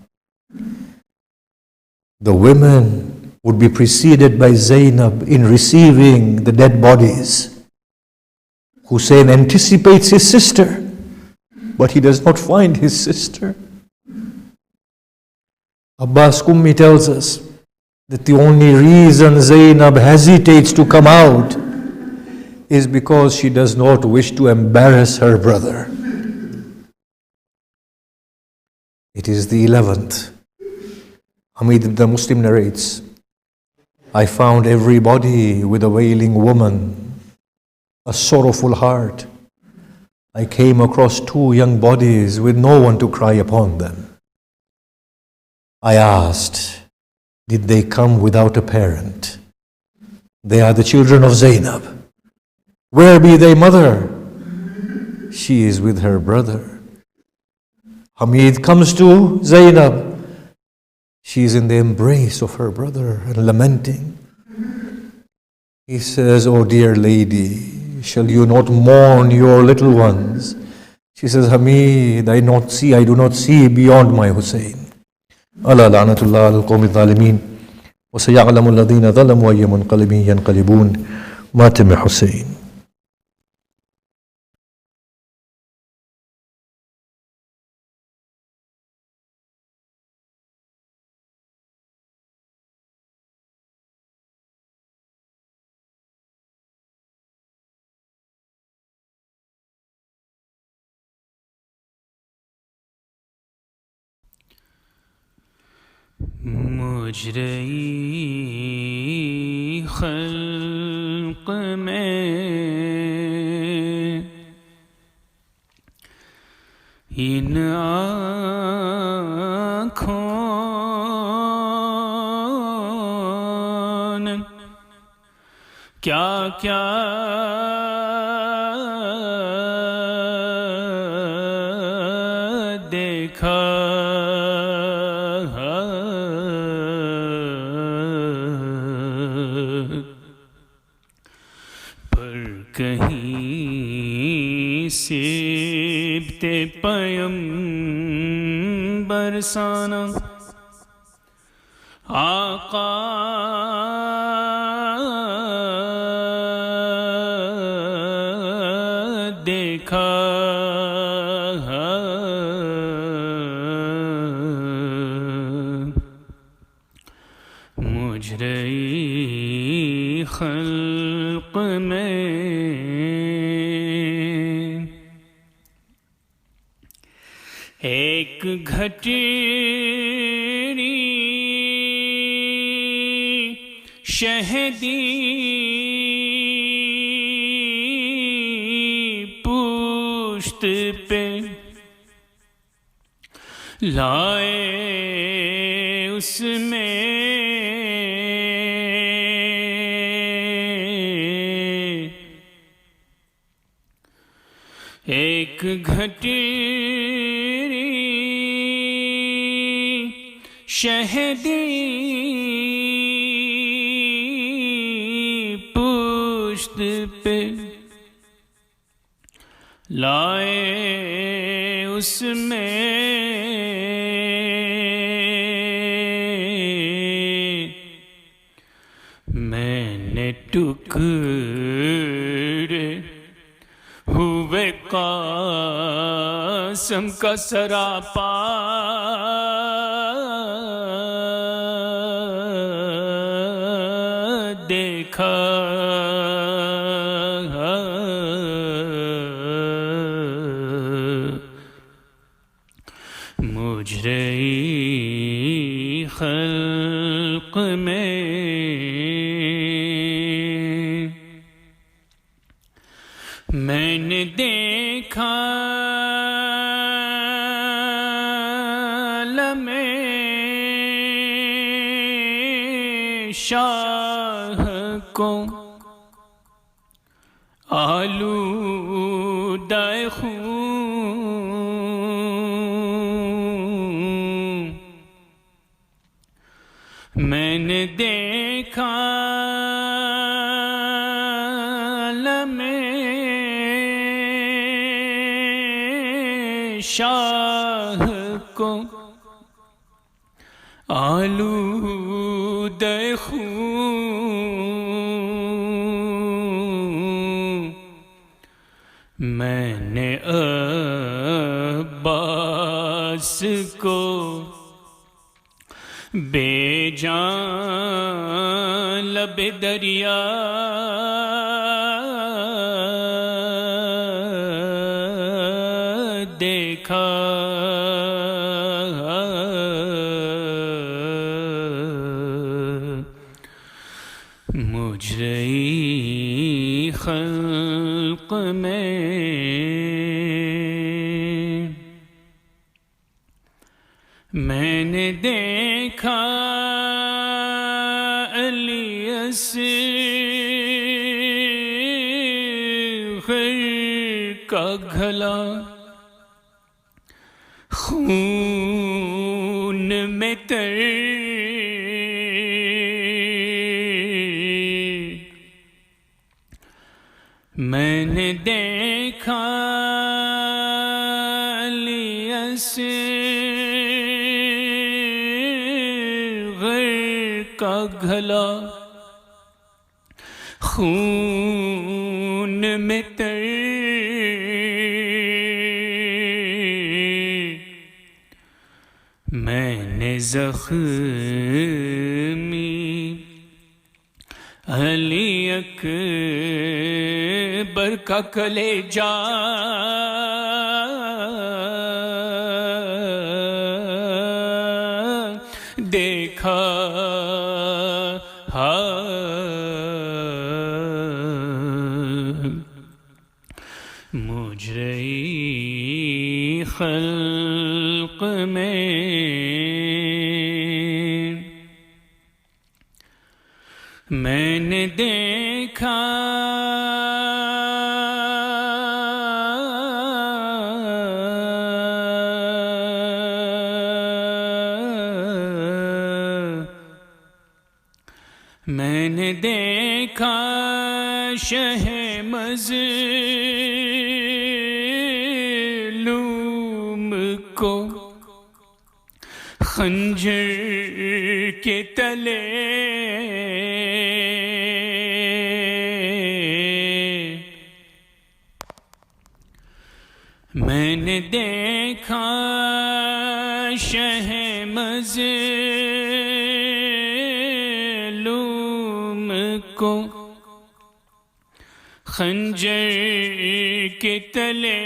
The women would be preceded by Zainab in receiving the dead bodies. Hussein anticipates his sister, but he does not find his sister. Abbas Kummi tells us that the only reason Zainab hesitates to come out is because she does not wish to embarrass her brother. It is the 11th. Hamid the Muslim narrates, I found every body with a wailing woman, a sorrowful heart. I came across 2 young bodies with no one to cry upon them. I asked, did they come without a parent? They are the children of Zainab. Where be they, mother? She is with her brother. Hamid comes to Zainab. She is in the embrace of her brother and lamenting. He says, oh dear lady, shall you not mourn your little ones? She says, Hamid, I do not see beyond my Hussein. Ala la'natullah al-qawmi al-zalimin. Wa saya'lamu alladhina zalamu ayya munqalibin yanqalibun. Matim Hussein. مجرئی خلق میں ان آنکھوں نے کیا کیا دیکھا، پر کہیں سیبتے پیمبر سانا آقا دیکھا، مجرئی خلق میں ایک گھٹیری شہدی پشت پہ لائے، اس میں ایک گھٹیری شہدی پشت پہ لائے، اس میں میں نے ٹکڑے ہوئے قاسم کا سراپا دیکھا، مجرئی خلق میں میں نے دیکھا لمحے شاہ کو آلودہ خون، میں نے دیکھا لمحے شاہ کو آلودہ خون، میں نے عباس کو بے جان لب دریا دیکھا، مجرئی خلق میں میں نے دیکھا علی اصغر کا گھلا خون میں تر، میں نے دیکھا علی اصغر کا گھلا خون میں تر، میں نے زخمی علی اکبر کا کلیجہ دیکھا، مجرئی خلق میں نے دیکھا میں نے دیکھا شہ مظلوم کو خنجر کے تلے، میں نے دیکھا شہ مظلوم کو خنجر کے تلے،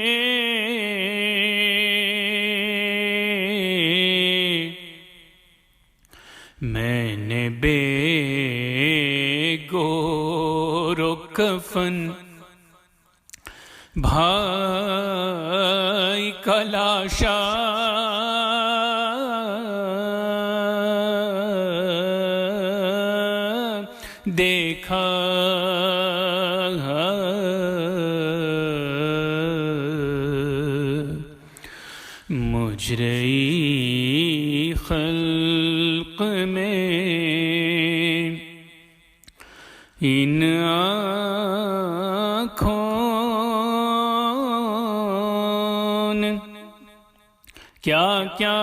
میں نے بے گور و کفن بھائی کا لاشا دیکھا، مجرئی خلق میں ان آنکھوں نے کیا کیا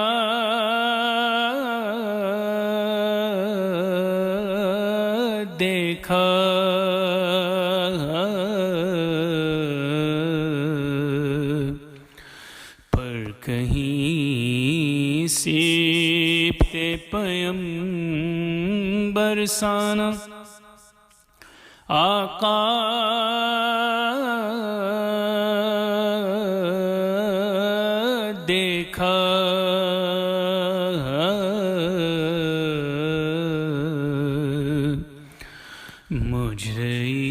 دیکھا، پر کہیں سیبتے پیمبر سانہ آقا دیکھا، مجرئی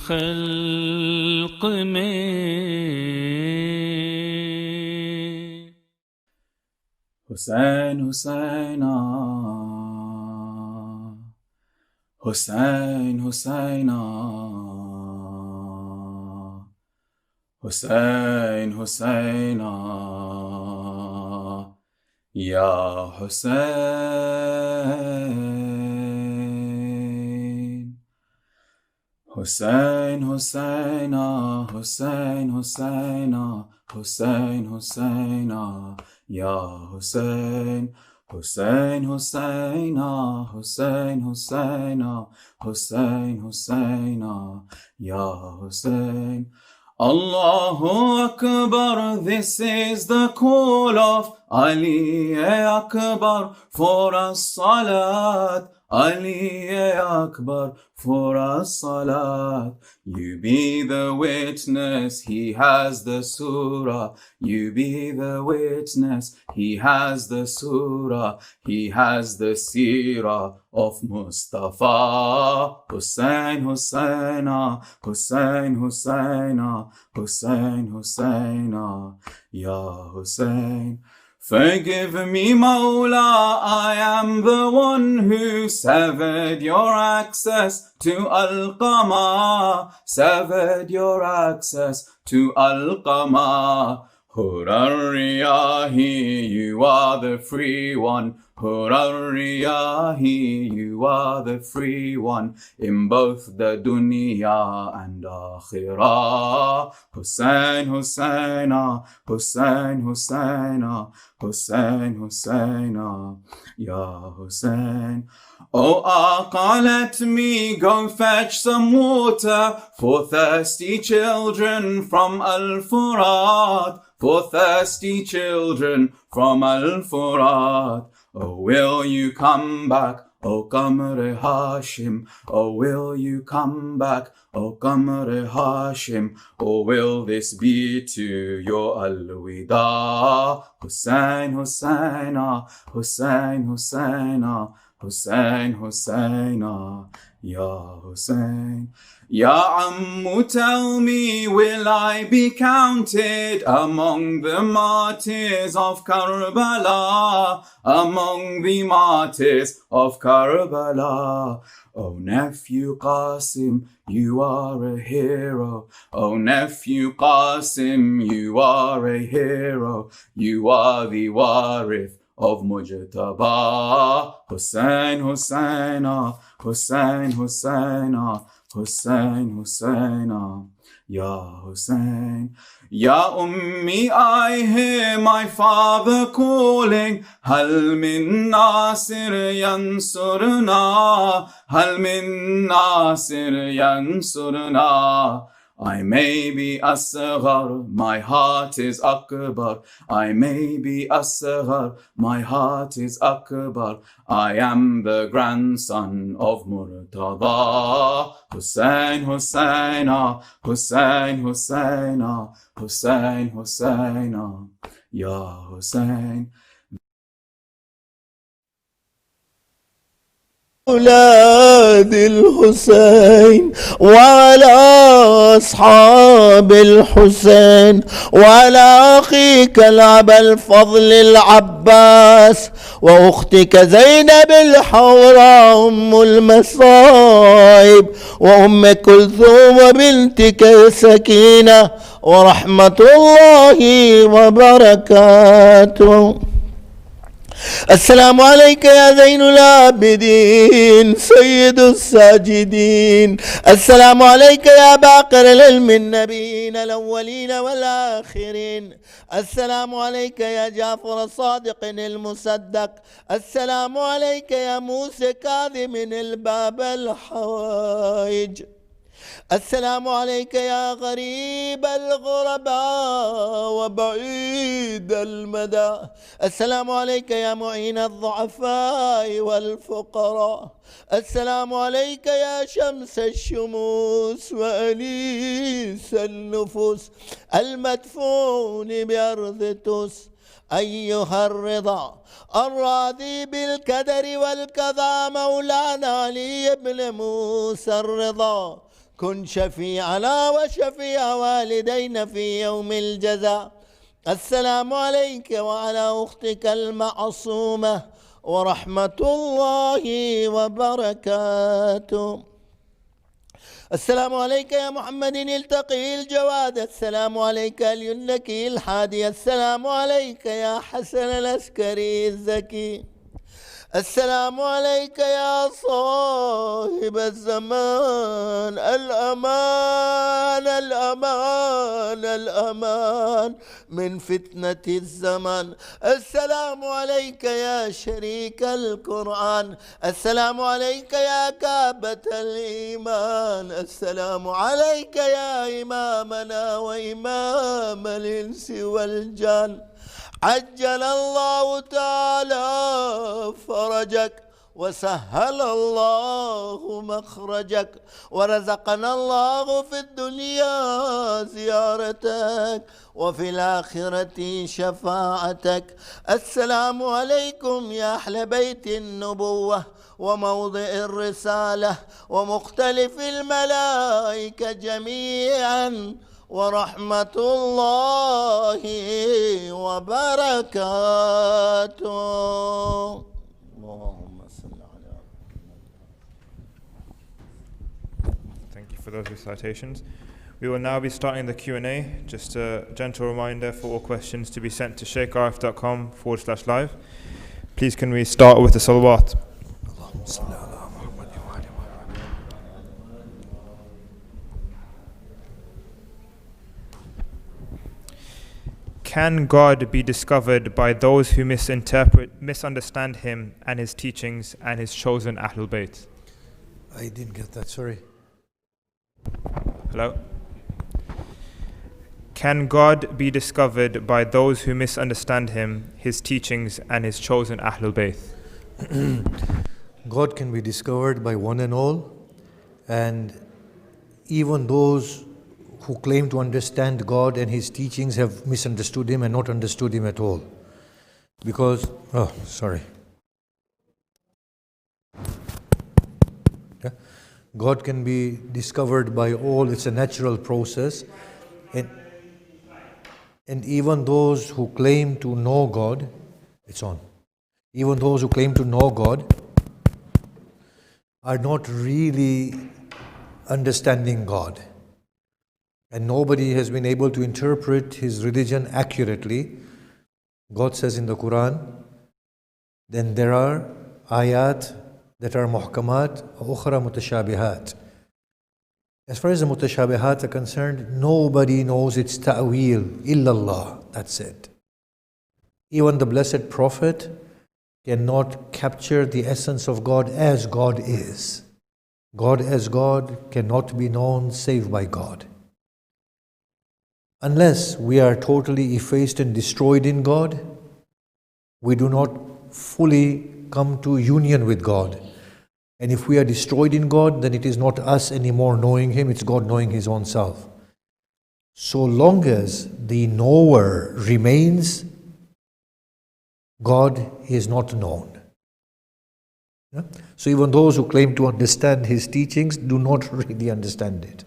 خلق میں حسین حسینا حسین حسینا حسین حسینا یا حسین حسین حسینا حسین حسینا حسین حسینا یا حسین حسین حسینا حسین حسینا حسین حسینا یا حسین. Allahu Akbar, this is the call of Ali Akbar for as-salat. Ali Akbar for as-salat. You be the witness, he has the surah. You be the witness, he has the surah. He has the seerah of Mustafa. Hussain, Hussaina, Hussain, Hussaina, Hussain, Hussaina, Ya Hussain. Forgive me, Mawla, I am the one who severed your access to Al-Qamar, severed your access to Al-Qamar. Hurariyahi, you are the free one. Hurariyahi, you are the free one in both the dunya and akhirah. Hussain, Hussaina, Hussain, Hussaina, Hussain, Hussaina, Ya Hussain. Oh Aqa, let me go fetch some water for thirsty children from Al-Furat, for thirsty children from Al-Furat. Oh, will you come back, O Qamar Hashim? Oh, will you come back, O Qamar Hashim? Or will this be to your Al-Wida? Hussain, Hussaina, Hussain, Hussaina, Hussein, Husseina, Ya Hussein. Ya Ammu, tell me, will I be counted among the martyrs of Karbala? Among the martyrs of Karbala. Oh nephew Qasim, you are a hero. Oh nephew Qasim, you are a hero. You are the Warith of Mujtaba. Hussein, Husseina, Hussein, Husseina, Hussein, Husseina, Ya Hussein. Ya Ummi, I hear my father calling. Hal min Nasir yansurna, Hal min Nasir yansurna. I may be asghar, my heart is akbar. I may be asghar, my heart is akbar. I am the grandson of Murtada. Hussein, Husseina, Hussein, Husseina, Hussein, Husseina, Ya Hussein. أولاد الحسين وعلى أصحاب الحسين وعلى أخيك الأبا الفضل العباس وأختك زينب الحوراء أم المصائب وأم كلثوم وبنتك سكينة ورحمة الله وبركاته. السلام عليك يا زين العابدين سيد الساجدين. السلام عليك يا باقر العلم النبيين الأولين والآخرين. السلام عليك يا جعفر الصادق المصدق. السلام عليك يا موسى كاظم الباب الحوائج. السلام عليك يا غريب الغرباء وبعيد المدى. السلام عليك يا معين الضعفاء والفقراء. السلام عليك يا شمس الشموس وأنيس النفوس المدفون بأرض تس. أيها الرضا الراضي بالكدر والكذا مولانا علي بن موسى الرضا كن شفيعنا وشفيع والدينا في يوم الجزاء. السلام عليك وعلى أختك المعصومة ورحمة الله وبركاته. السلام عليك يا محمد التقي الجواد. السلام عليك الينكي الحادي. السلام عليك يا حسن العسكري الذكي. السلام عليك يا صاحب الزمان. الأمان الأمان الأمان من فتنة الزمان. السلام عليك يا شريك القرآن. السلام عليك يا كعبة الإيمان. السلام عليك يا إمامنا وإمام الإنس والجان. عجل الله تعالى فرجك وسهل الله مخرجك ورزقنا الله في الدنيا زيارتك وفي الآخرة شفاعتك. السلام عليكم يا أهل بيت النبوة وموضع الرسالة ومختلف الملائكة جميعا ورحمة الله وبركاته. اللهم صل على. Thank you for those recitations. We will now be starting the Q&A. Just a gentle reminder for all questions to be sent to shaykarif.com/live. Please can we start with the salawat? Can God be discovered by those who misunderstand him and his teachings and his chosen Ahlul Bayt? I didn't get that, sorry. Hello? Can God be discovered by those who misunderstand him, his teachings and his chosen Ahlul Bayt? God can be discovered by one and all, and even those who claim to understand God and his teachings have misunderstood him and not understood him at all. Because, Yeah? God can be discovered by all, it's a natural process. And even those who claim to know God, it's on. Even those who claim to know God are not really understanding God. And nobody has been able to interpret his religion accurately. God says in the Quran, then there are ayat that are muhkamat, ukhra mutashabihat. As far as the mutashabihat are concerned, nobody knows its ta'wil, illallah, that's it. Even the Blessed Prophet cannot capture the essence of God as God is. God as God cannot be known save by God. Unless we are totally effaced and destroyed in God, we do not fully come to union with God. And if we are destroyed in God, then it is not us anymore knowing Him, it's God knowing His own self. So long as the knower remains, God is not known. Yeah? So even those who claim to understand His teachings do not really understand it.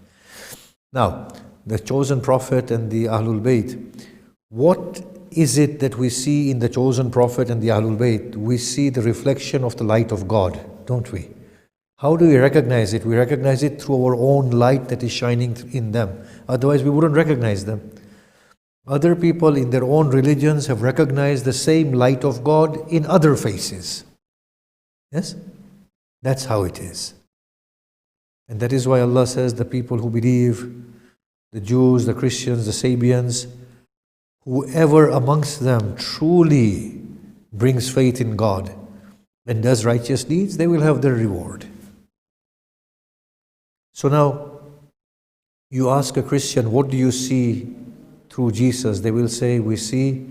Now, the chosen prophet and the Ahlul Bayt, what is it that we see in the chosen prophet and the Ahlul Bayt? We see the reflection of the light of God, don't we? How do we recognize it? We recognize it through our own light that is shining in them. Otherwise, we wouldn't recognize them. Other people in their own religions have recognized the same light of God in other faces. Yes? That's how it is. And that is why Allah says the people who believe, the Jews, the Christians, the Sabians, whoever amongst them truly brings faith in God and does righteous deeds, they will have their reward. So now, you ask a Christian, what do you see through Jesus? They will say, we see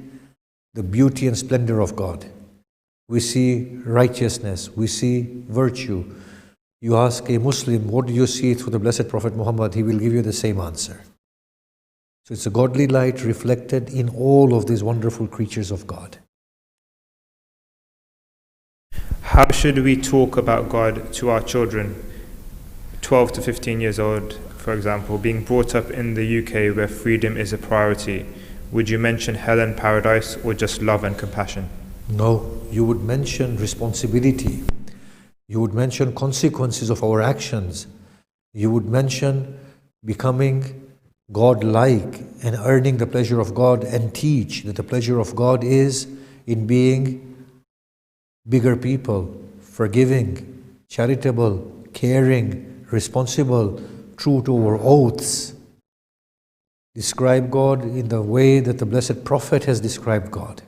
the beauty and splendor of God. We see righteousness. We see virtue. You ask a Muslim, what do you see through the Blessed Prophet Muhammad? He will give you the same answer. So it's a godly light reflected in all of these wonderful creatures of God. How should we talk about God to our children, 12 to 15 years old, for example, being brought up in the UK where freedom is a priority? Would you mention hell and paradise or just love and compassion? No, you would mention responsibility. You would mention consequences of our actions. You would mention becoming God-like and earning the pleasure of God, and teach that the pleasure of God is in being bigger people, forgiving, charitable, caring, responsible, true to our oaths. Describe God in the way that the Blessed Prophet has described God.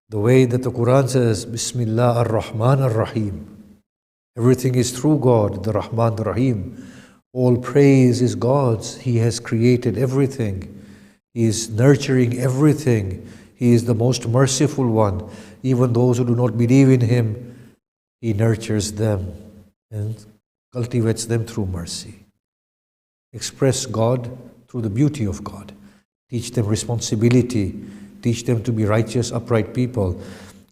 The way that the Quran says, Bismillah ar-Rahman ar-Rahim. Everything is through God, the Rahman, the Rahim. All praise is God's. He has created everything. He is nurturing everything. He is the most merciful one. Even those who do not believe in Him, He nurtures them and cultivates them through mercy. Express God through the beauty of God. Teach them responsibility. Teach them to be righteous, upright people.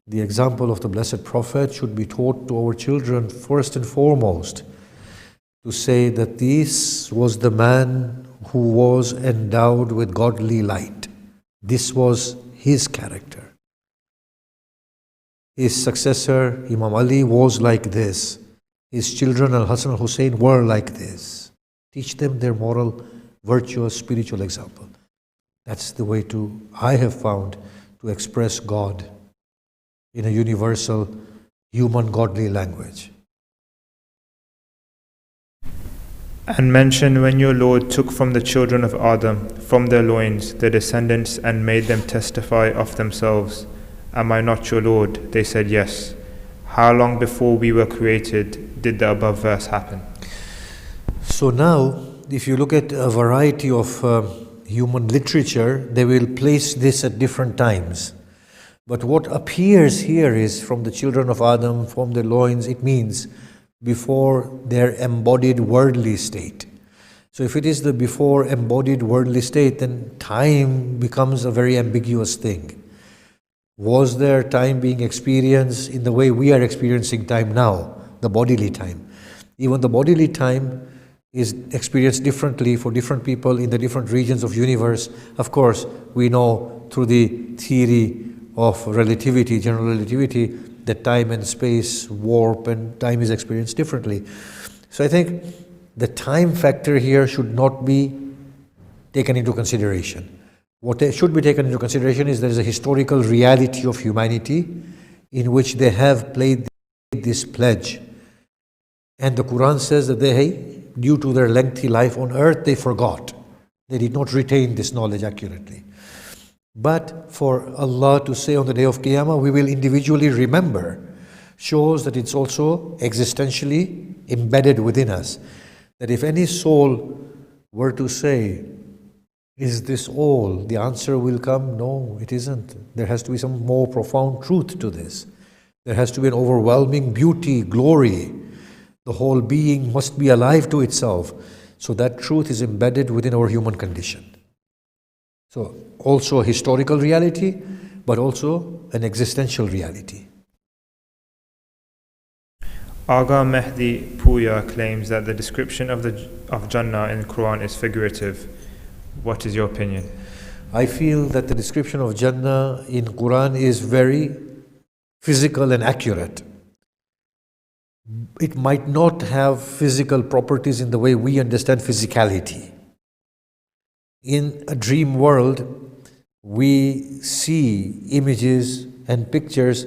The example of the Blessed Prophet should be taught to our children first and foremost, to say that this was the man who was endowed with godly light. This was his character. His successor, Imam Ali, was like this. His children, Al-Hasan and Hussein, were like this. Teach them their moral, virtuous, spiritual example. That's the way I have found, to express God in a universal, human, godly language. And mention when your Lord took from the children of Adam, from their loins, their descendants, and made them testify of themselves, Am I not your Lord? They said, Yes. How long before we were created did the above verse happen? So now, if you look at a variety of human literature, they will place this at different times. But what appears here is from the children of Adam, from their loins, it means before their embodied worldly state. So if it is the before embodied worldly state, then time becomes a very ambiguous thing. Was there time being experienced in the way we are experiencing time now, the bodily time? Even the bodily time is experienced differently for different people in the different regions of universe. Of course, we know through the theory of relativity, general relativity, that time and space warp and time is experienced differently. So I think the time factor here should not be taken into consideration. What should be taken into consideration is there is a historical reality of humanity in which they have played this pledge. And the Quran says that they, due to their lengthy life on earth, they forgot. They did not retain this knowledge accurately. But for Allah to say on the day of Qiyamah, we will individually remember, shows that it's also existentially embedded within us. That if any soul were to say, is this all? The answer will come, no, it isn't. There has to be some more profound truth to this. There has to be an overwhelming beauty, glory. The whole being must be alive to itself. So that truth is embedded within our human condition. So also a historical reality, but also an existential reality. Aga Mehdi Puya claims that the description of Jannah in the Quran is figurative. What is your opinion? I feel that the description of Jannah in Quran is very physical and accurate. It might not have physical properties in the way we understand physicality. In a dream world, we see images and pictures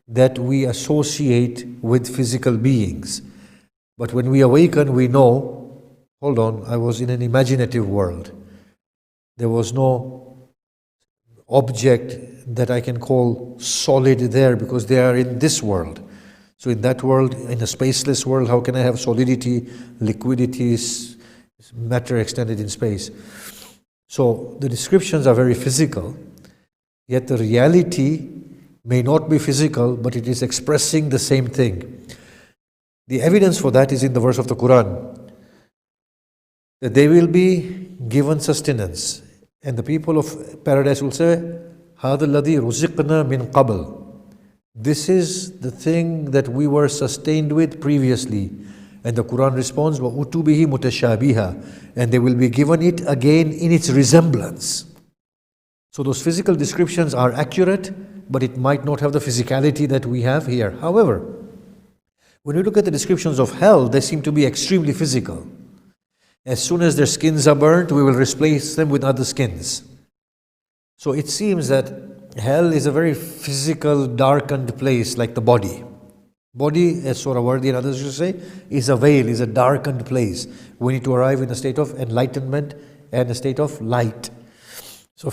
that we associate with physical beings. But when we awaken, we know, hold on, I was in an imaginative world. There was no object that I can call solid there because they are in this world. So in that world, in a spaceless world, how can I have solidity, liquidity, matter extended in space? So the descriptions are very physical, yet the reality may not be physical, but it is expressing the same thing. The evidence for that is in the verse of the Quran, that they will be given sustenance. And the people of paradise will say, هَذَا الَّذِي رُزِقْنَا مِنْ قَبْلِ. This is the thing that we were sustained with previously. And the Quran responds, وَأُتُبِهِ مُتَشَابِهًا. And they will be given it again in its resemblance. So those physical descriptions are accurate, but it might not have the physicality that we have here. However, when we look at the descriptions of hell, they seem to be extremely physical. As soon as their skins are burnt, we will replace them with other skins. So it seems that hell is a very physical, darkened place like the body. Body, as Sorawardi and others used to say, is a veil, is a darkened place. We need to arrive in a state of enlightenment and a state of light. So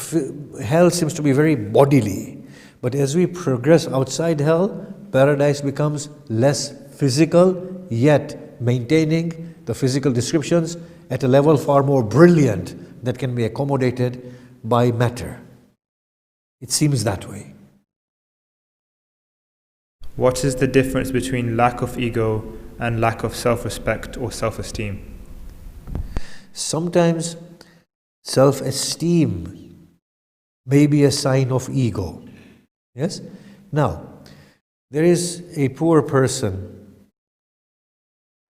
hell seems to be very bodily. But as we progress outside hell, paradise becomes less physical, yet maintaining the physical descriptions at a level far more brilliant that can be accommodated by matter. It seems that way. What is the difference between lack of ego and lack of self-respect or self-esteem? Sometimes self-esteem may be a sign of ego. Yes? Now, there is a poor person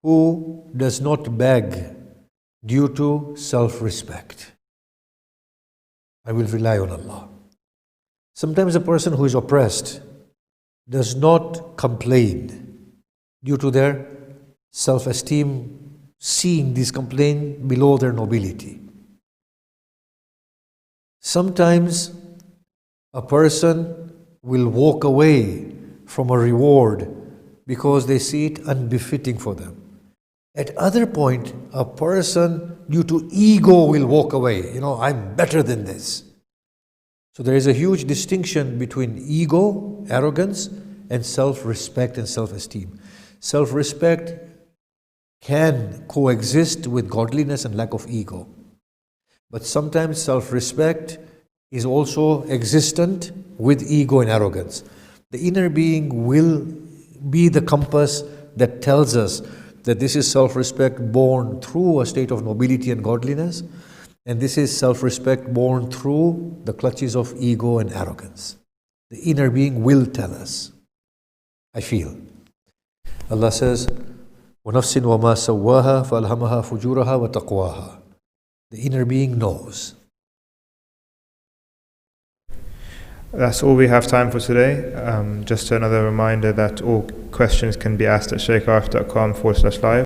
who does not beg due to self-respect. I will rely on Allah. Sometimes a person who is oppressed does not complain due to their self-esteem, seeing this complaint below their nobility. Sometimes a person will walk away from a reward because they see it unbefitting for them. At other point, a person due to ego will walk away. I'm better than this. So there is a huge distinction between ego, arrogance, and self-respect and self-esteem. Self-respect can coexist with godliness and lack of ego. But sometimes self-respect is also existent with ego and arrogance. The inner being will be the compass that tells us that this is self-respect born through a state of nobility and godliness, and this is self-respect born through the clutches of ego and arrogance. The inner being will tell us. I feel. Allah says, وَنَفْسٍ وَمَا سَوَّاهَا فَأَلْهَمَهَا فُجُورَهَا وَتَقْوَاهَا. The inner being knows. That's all we have time for today. Just another reminder that all questions can be asked at shaykharif.com/live.